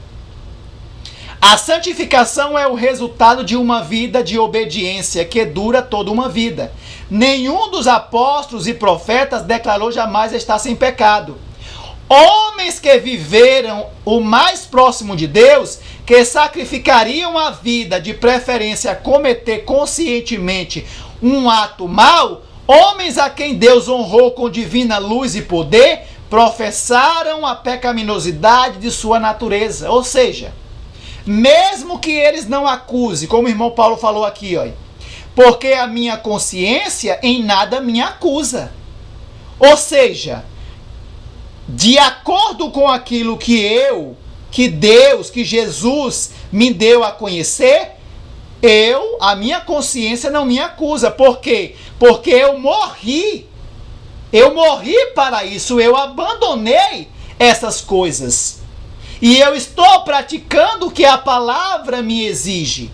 A santificação é o resultado de uma vida de obediência que dura toda uma vida. Nenhum dos apóstolos e profetas declarou jamais estar sem pecado. Homens que viveram o mais próximo de Deus, que sacrificariam a vida, de preferência a cometer conscientemente um ato mau, Homens a quem Deus honrou com divina luz e poder, professaram a pecaminosidade de sua natureza. Ou seja, mesmo que eles não acusem, como o irmão Paulo falou aqui, ó, porque a minha consciência em nada me acusa. Ou seja, de acordo com aquilo que Deus, que Jesus me deu a conhecer, a minha consciência não me acusa. Por quê? Porque eu morri para isso, eu abandonei essas coisas. E eu estou praticando o que a palavra me exige.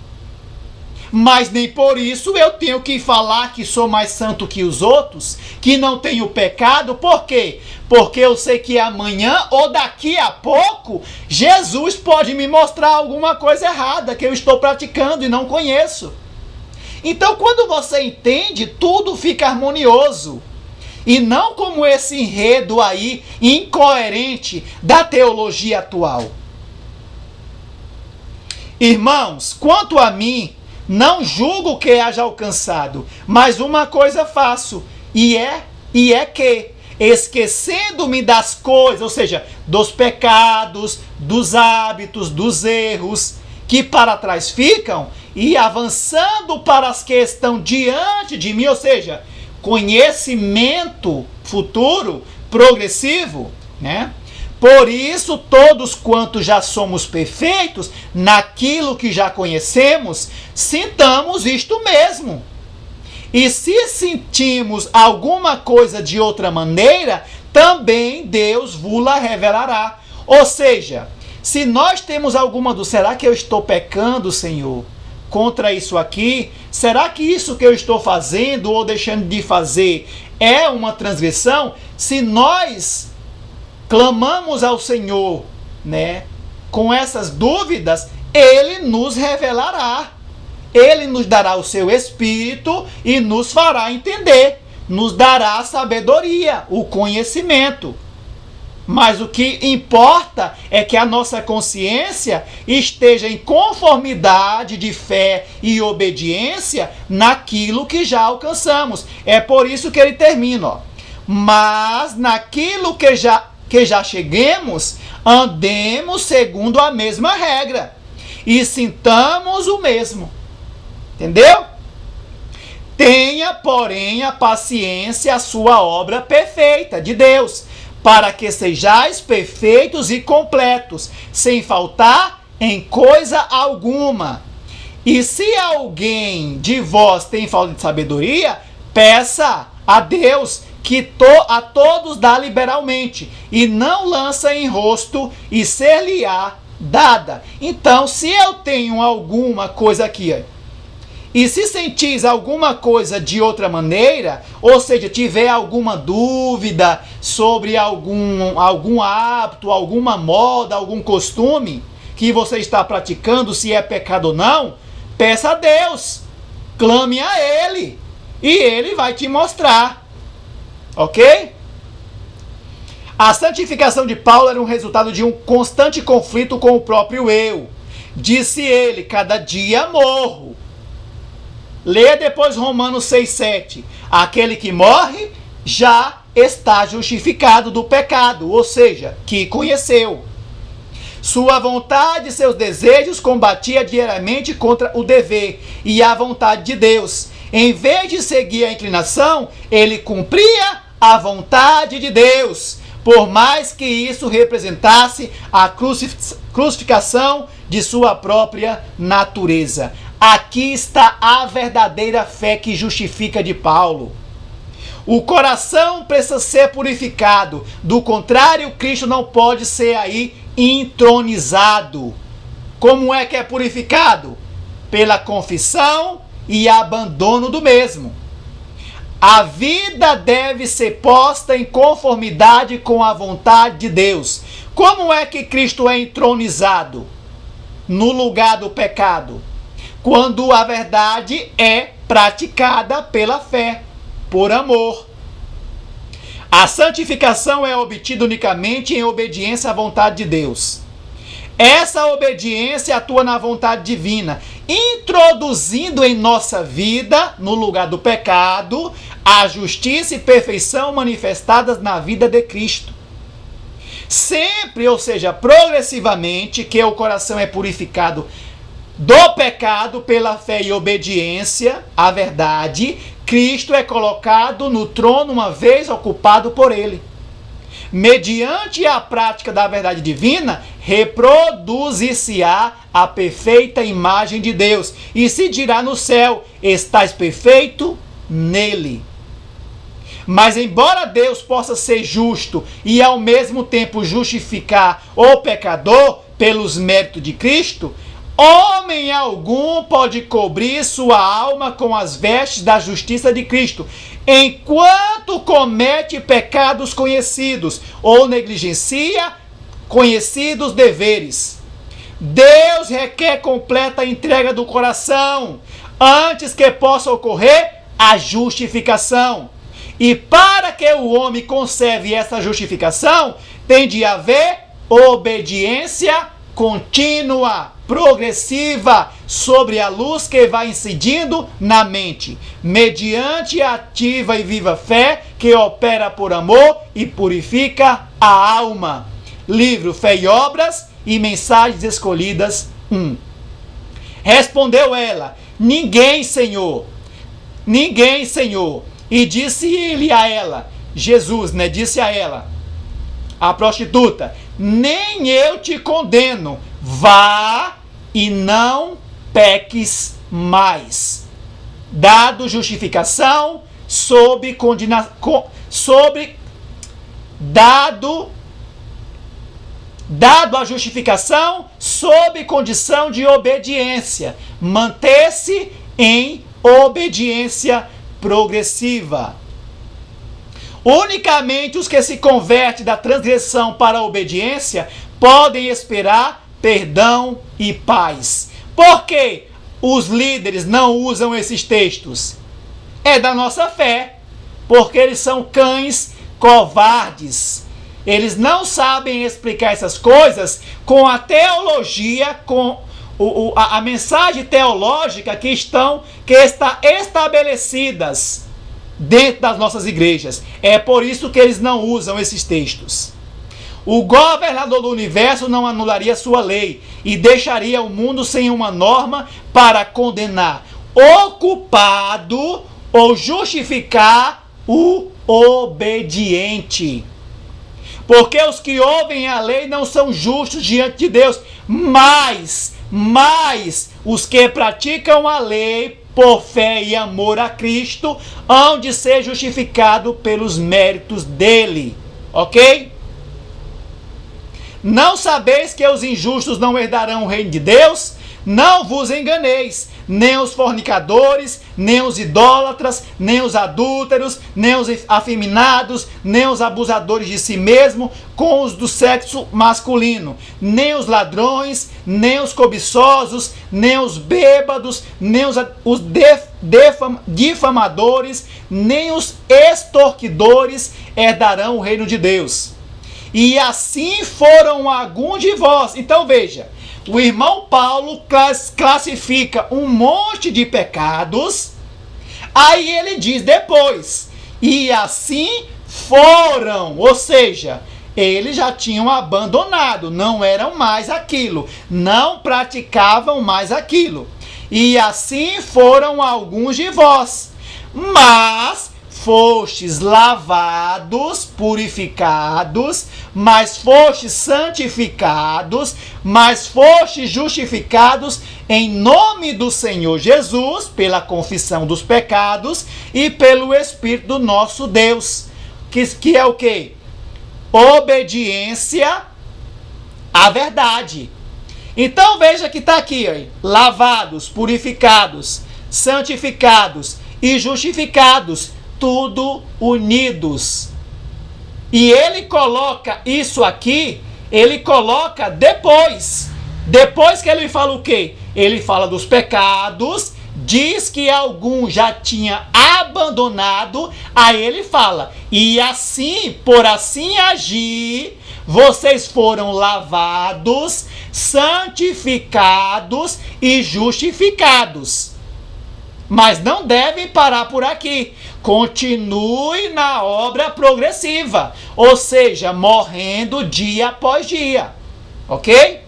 Mas nem por isso eu tenho que falar que sou mais santo que os outros, que não tenho pecado. Por quê? Porque eu sei que amanhã ou daqui a pouco, Jesus pode me mostrar alguma coisa errada que eu estou praticando e não conheço. Então, quando você entende, tudo fica harmonioso. E não como esse enredo aí incoerente da teologia atual. Irmãos, quanto a mim, não julgo que haja alcançado, mas uma coisa faço, e é que, esquecendo-me das coisas, ou seja, dos pecados, dos hábitos, dos erros que para trás ficam, e avançando para as que estão diante de mim, ou seja, conhecimento futuro, progressivo, né? Por isso, todos quantos já somos perfeitos, naquilo que já conhecemos, sintamos isto mesmo. E se sentimos alguma coisa de outra maneira, também Deus vos-la revelará. Ou seja, se nós temos alguma dúvida, será que eu estou pecando, Senhor, contra isso aqui? Será que isso que eu estou fazendo ou deixando de fazer é uma transgressão? Se nós clamamos ao Senhor, né, com essas dúvidas, Ele nos revelará. Ele nos dará o seu Espírito e nos fará entender. Nos dará a sabedoria, o conhecimento. Mas o que importa é que a nossa consciência esteja em conformidade de fé e obediência naquilo que já alcançamos. É por isso que ele termina, ó. Mas naquilo que já cheguemos, andemos segundo a mesma regra e sintamos o mesmo. Entendeu? Tenha, porém, a paciência, a sua obra perfeita de Deus, para que sejais perfeitos e completos, sem faltar em coisa alguma. E se alguém de vós tem falta de sabedoria, peça a Deus, que a todos dá liberalmente, e não lança em rosto, e ser-lhe-á dada. Então, se eu tenho alguma coisa aqui, e se sentis alguma coisa de outra maneira, ou seja, tiver alguma dúvida sobre algum hábito, alguma moda, algum costume que você está praticando, se é pecado ou não, peça a Deus, clame a Ele, e Ele vai te mostrar. Ok? A santificação de Paulo era um resultado de um constante conflito com o próprio eu. Disse ele, cada dia morro. Leia depois Romanos 6,7. Aquele que morre já está justificado do pecado, ou seja, que conheceu. Sua vontade e seus desejos combatia diariamente contra o dever e a vontade de Deus. Em vez de seguir a inclinação, ele cumpria a vontade de Deus, por mais que isso representasse a crucificação de sua própria natureza. Aqui está a verdadeira fé que justifica de Paulo. O coração precisa ser purificado, do contrário, Cristo não pode ser aí entronizado. Como é que é purificado? Pela confissão e abandono do mesmo. A vida deve ser posta em conformidade com a vontade de Deus. Como é que Cristo é entronizado no lugar do pecado? Quando a verdade é praticada pela fé, por amor. A santificação é obtida unicamente em obediência à vontade de Deus. Essa obediência atua na vontade divina introduzindo em nossa vida, no lugar do pecado, a justiça e perfeição manifestadas na vida de Cristo. Sempre, ou seja, progressivamente, que o coração é purificado do pecado pela fé e obediência à verdade, Cristo é colocado no trono uma vez ocupado por ele. Mediante a prática da verdade divina, reproduzir-se-á a perfeita imagem de Deus, e se dirá no céu: estais perfeito nele. Mas embora Deus possa ser justo e ao mesmo tempo justificar o pecador pelos méritos de Cristo, homem algum pode cobrir sua alma com as vestes da justiça de Cristo, enquanto comete pecados conhecidos ou negligencia conhecidos deveres. Deus requer completa entrega do coração antes que possa ocorrer a justificação. E para que o homem conserve essa justificação, tem de haver obediência contínua, progressiva, sobre a luz que vai incidindo na mente, mediante a ativa e viva fé que opera por amor e purifica a alma. Livro Fé e Obras e Mensagens Escolhidas 1. Respondeu ela: ninguém, Senhor. Ninguém, Senhor. E disse ele a ela, Jesus, disse a ela, a prostituta: nem eu te condeno, vá e não peques mais. Dado justificação dado a justificação sob condição de obediência, manter-se em obediência progressiva. Unicamente os que se convertem da transgressão para a obediência podem esperar perdão e paz. Por que os líderes não usam esses textos? É da nossa fé, porque eles são cães covardes. Eles não sabem explicar essas coisas com a teologia, com a mensagem teológica que está estabelecidas dentro das nossas igrejas. É por isso que eles não usam esses textos. O governador do universo não anularia sua lei e deixaria o mundo sem uma norma para condenar o culpado ou justificar o obediente. Porque os que ouvem a lei não são justos diante de Deus, mas os que praticam a lei por fé e amor a Cristo hão de ser justificados pelos méritos dele. Ok? Não sabeis que os injustos não herdarão o reino de Deus? Não vos enganeis, nem os fornicadores, nem os idólatras, nem os adúlteros, nem os afeminados, nem os abusadores de si mesmo, com os do sexo masculino, nem os ladrões, nem os cobiçosos, nem os bêbados, nem os difamadores, nem os extorquidores herdarão o reino de Deus. E assim foram alguns de vós. Então veja, o irmão Paulo classifica um monte de pecados, aí ele diz depois, e assim foram, ou seja, eles já tinham abandonado, não eram mais aquilo, não praticavam mais aquilo. E assim foram alguns de vós, mas fostes lavados, purificados, mas fostes santificados, mas fostes justificados em nome do Senhor Jesus, pela confissão dos pecados e pelo Espírito do nosso Deus, que é o quê? Obediência à verdade. Então veja que está aqui, ó, lavados, purificados, santificados e justificados, tudo unidos. E ele coloca isso aqui, ele coloca depois que ele fala o quê? Ele fala dos pecados, diz que algum já tinha abandonado, aí ele fala, e assim, por assim agir, vocês foram lavados, santificados e justificados. Mas não devem parar por aqui. Continue na obra progressiva, ou seja, morrendo dia após dia. Ok?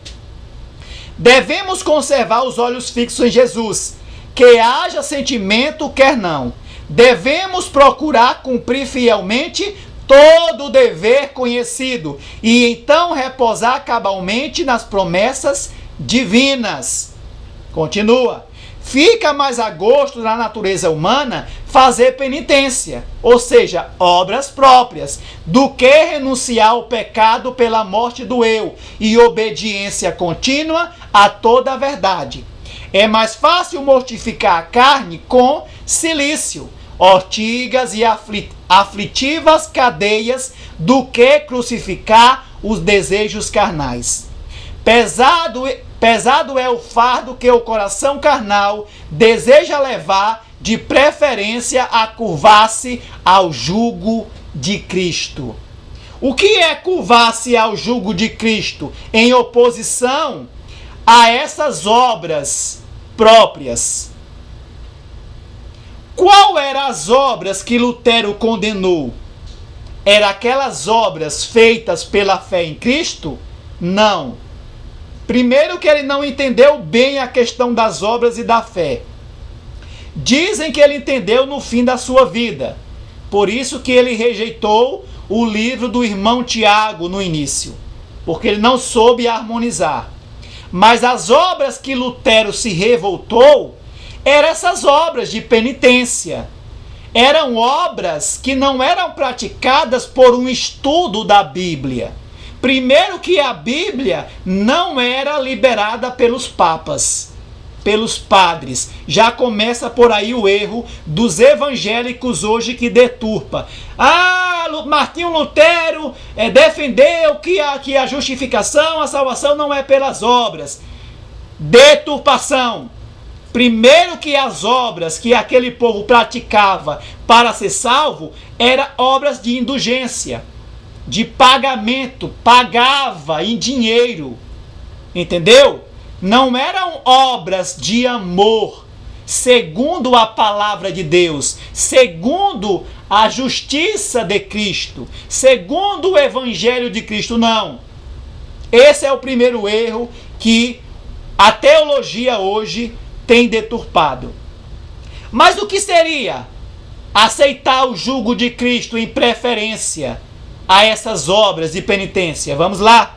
Devemos conservar os olhos fixos em Jesus, que haja sentimento, quer não. Devemos procurar cumprir fielmente todo o dever conhecido e então repousar cabalmente nas promessas divinas. Continua. Fica mais a gosto na natureza humana fazer penitência, ou seja, obras próprias, do que renunciar ao pecado pela morte do eu e obediência contínua a toda a verdade. É mais fácil mortificar a carne com cilício, ortigas e aflitivas cadeias do que crucificar os desejos carnais. Pesado é o fardo que o coração carnal deseja levar, de preferência a curvar-se ao jugo de Cristo. O que é curvar-se ao jugo de Cristo em oposição a essas obras próprias? Qual eram as obras que Lutero condenou? Eram aquelas obras feitas pela fé em Cristo? Não. Primeiro que ele não entendeu bem a questão das obras e da fé. Dizem que ele entendeu no fim da sua vida. Por isso que ele rejeitou o livro do irmão Tiago no início. Porque ele não soube harmonizar. Mas as obras que Lutero se revoltou eram essas obras de penitência. Eram obras que não eram praticadas por um estudo da Bíblia. Primeiro que a Bíblia não era liberada pelos papas, pelos padres. Já começa por aí o erro dos evangélicos hoje que deturpa. Martinho Lutero defendeu que a justificação, a salvação não é pelas obras. Deturpação. Primeiro que as obras que aquele povo praticava para ser salvo eram obras de indulgência, de pagamento, pagava em dinheiro, entendeu? Não eram obras de amor, segundo a palavra de Deus, segundo a justiça de Cristo, segundo o evangelho de Cristo, não. Esse é o primeiro erro que a teologia hoje tem deturpado. Mas o que seria aceitar o jugo de Cristo em preferência a essas obras de penitência? Vamos lá.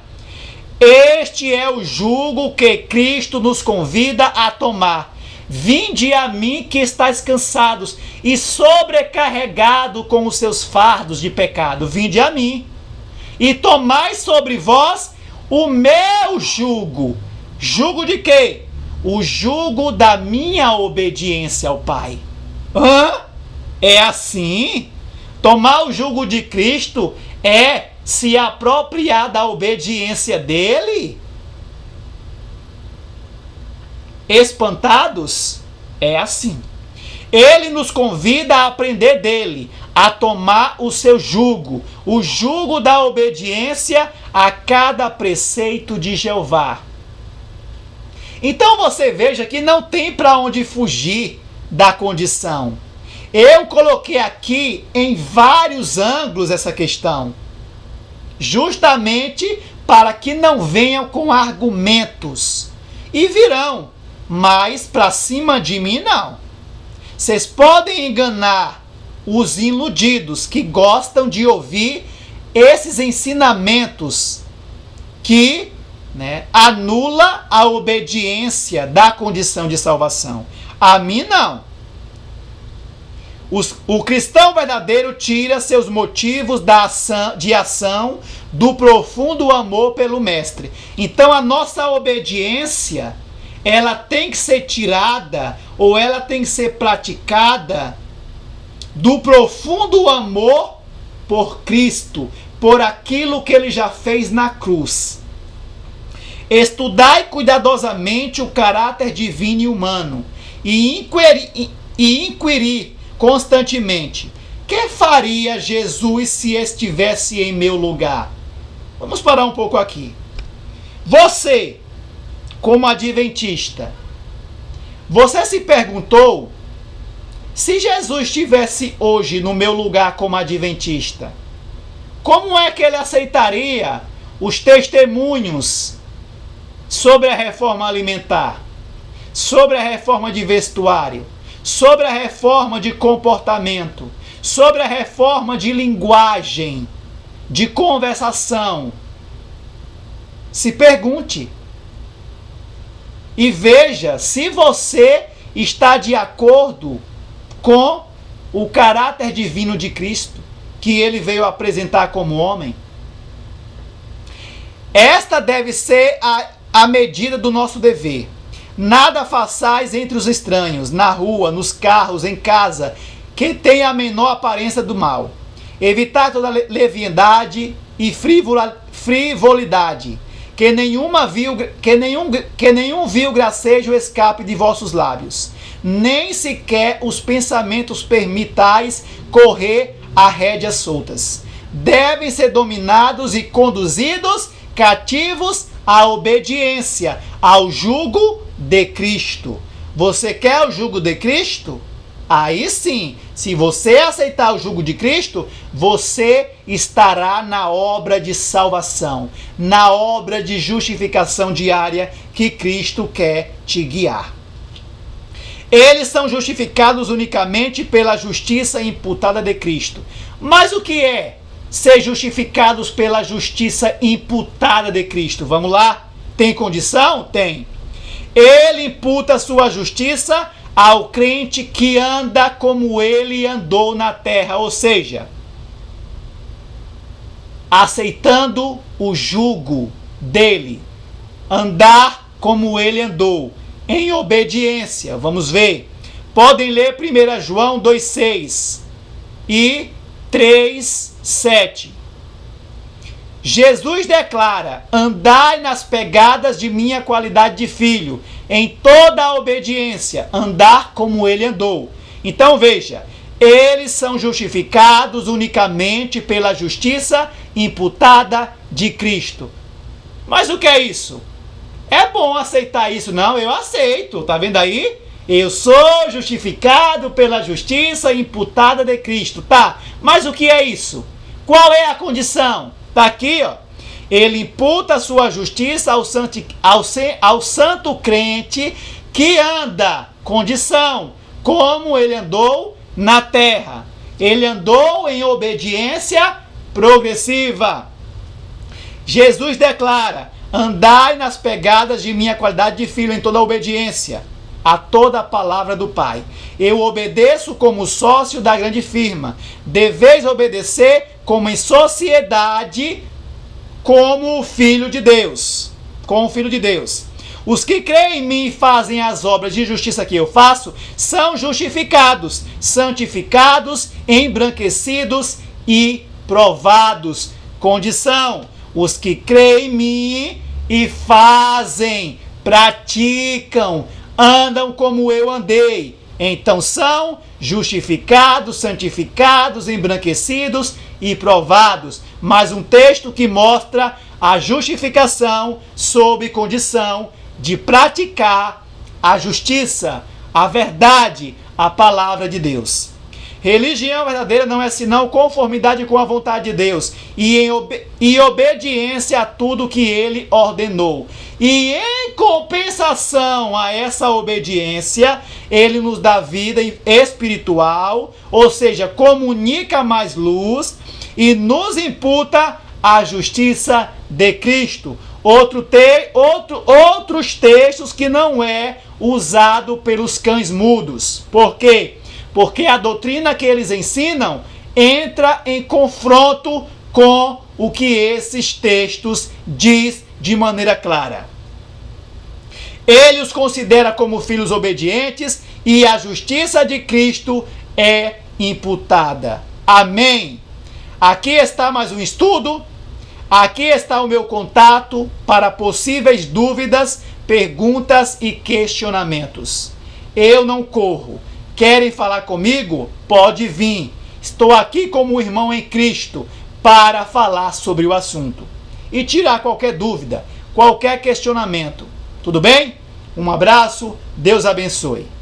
Este é o jugo que Cristo nos convida a tomar. Vinde a mim que estáis cansados e sobrecarregado com os seus fardos de pecado. Vinde a mim e tomai sobre vós o meu jugo. Jugo de quê? O jugo da minha obediência ao Pai. É assim? Tomar o jugo de Cristo é se apropriar da obediência dele? Espantados? É assim. Ele nos convida a aprender dele, a tomar o seu jugo, o jugo da obediência a cada preceito de Jeová. Então você veja que não tem para onde fugir da condição. Eu coloquei aqui em vários ângulos essa questão, justamente para que não venham com argumentos. E virão, mas para cima de mim não. Vocês podem enganar os iludidos que gostam de ouvir esses ensinamentos que anula a obediência da condição de salvação. A mim não. O cristão verdadeiro tira seus motivos de ação do profundo amor pelo Mestre. Então a nossa obediência, ela tem que ser tirada ou ela tem que ser praticada do profundo amor por Cristo, por aquilo que ele já fez na cruz. Estudai cuidadosamente o caráter divino e humano e inquirir constantemente: que faria Jesus se estivesse em meu lugar? Vamos parar um pouco aqui. Você, como adventista, você se perguntou se Jesus estivesse hoje no meu lugar como adventista, como é que ele aceitaria os testemunhos sobre a reforma alimentar, sobre a reforma de vestuário, sobre a reforma de comportamento, sobre a reforma de linguagem, de conversação? Se pergunte e veja se você está de acordo com o caráter divino de Cristo, que ele veio apresentar como homem. Esta deve ser a medida do nosso dever. Nada façais entre os estranhos, na rua, nos carros, em casa, que tenha a menor aparência do mal. Evitar toda leviandade e frivolidade, que nenhum vil gracejo escape de vossos lábios. Nem sequer os pensamentos permitais correr a rédeas soltas. Devem ser dominados e conduzidos cativos à obediência, ao jugo de Cristo. Você quer o jugo de Cristo? Aí sim, se você aceitar o jugo de Cristo, você estará na obra de salvação, na obra de justificação diária que Cristo quer te guiar. Eles são justificados unicamente pela justiça imputada de Cristo. Mas o que é ser justificados pela justiça imputada de Cristo? Vamos lá? Tem condição? Tem. Ele imputa sua justiça ao crente que anda como ele andou na terra, ou seja, aceitando o jugo dele, andar como ele andou, em obediência. Vamos ver. Podem ler 1 João 2,6 e 3,7. Jesus declara: andai nas pegadas de minha qualidade de filho, em toda a obediência, andar como ele andou. Então veja, eles são justificados unicamente pela justiça imputada de Cristo. Mas o que é isso? É bom aceitar isso? Não, eu aceito. Tá vendo aí? Eu sou justificado pela justiça imputada de Cristo. Tá, mas o que é isso? Qual é a condição? Tá aqui, ó. Ele imputa a sua justiça ao santo crente que anda, condição, como ele andou na terra. Ele andou em obediência progressiva. Jesus declara: andai nas pegadas de minha qualidade de filho em toda a obediência a toda a palavra do Pai. Eu obedeço como sócio da grande firma. Deveis obedecer como em sociedade, como filho de Deus. Como filho de Deus. Os que creem em mim e fazem as obras de justiça que eu faço, são justificados, santificados, embranquecidos e provados. Condição: os que creem em mim e fazem, praticam, andam como eu andei, então são justificados, santificados, embranquecidos e provados. Mais um texto que mostra a justificação sob condição de praticar a justiça, a verdade, a palavra de Deus. Religião verdadeira não é senão conformidade com a vontade de Deus e obediência a tudo que ele ordenou. E em compensação a essa obediência, ele nos dá vida espiritual, ou seja, comunica mais luz e nos imputa a justiça de Cristo. Outros textos que não é usado pelos cães mudos. Por quê? Porque a doutrina que eles ensinam entra em confronto com o que esses textos diz de maneira clara. Ele os considera como filhos obedientes e a justiça de Cristo é imputada. Amém? Aqui está mais um estudo. Aqui está o meu contato para possíveis dúvidas, perguntas e questionamentos. Eu não corro. Querem falar comigo? Pode vir. Estou aqui como irmão em Cristo para falar sobre o assunto. e tirar qualquer dúvida, qualquer questionamento. Tudo bem? Um abraço, Deus abençoe.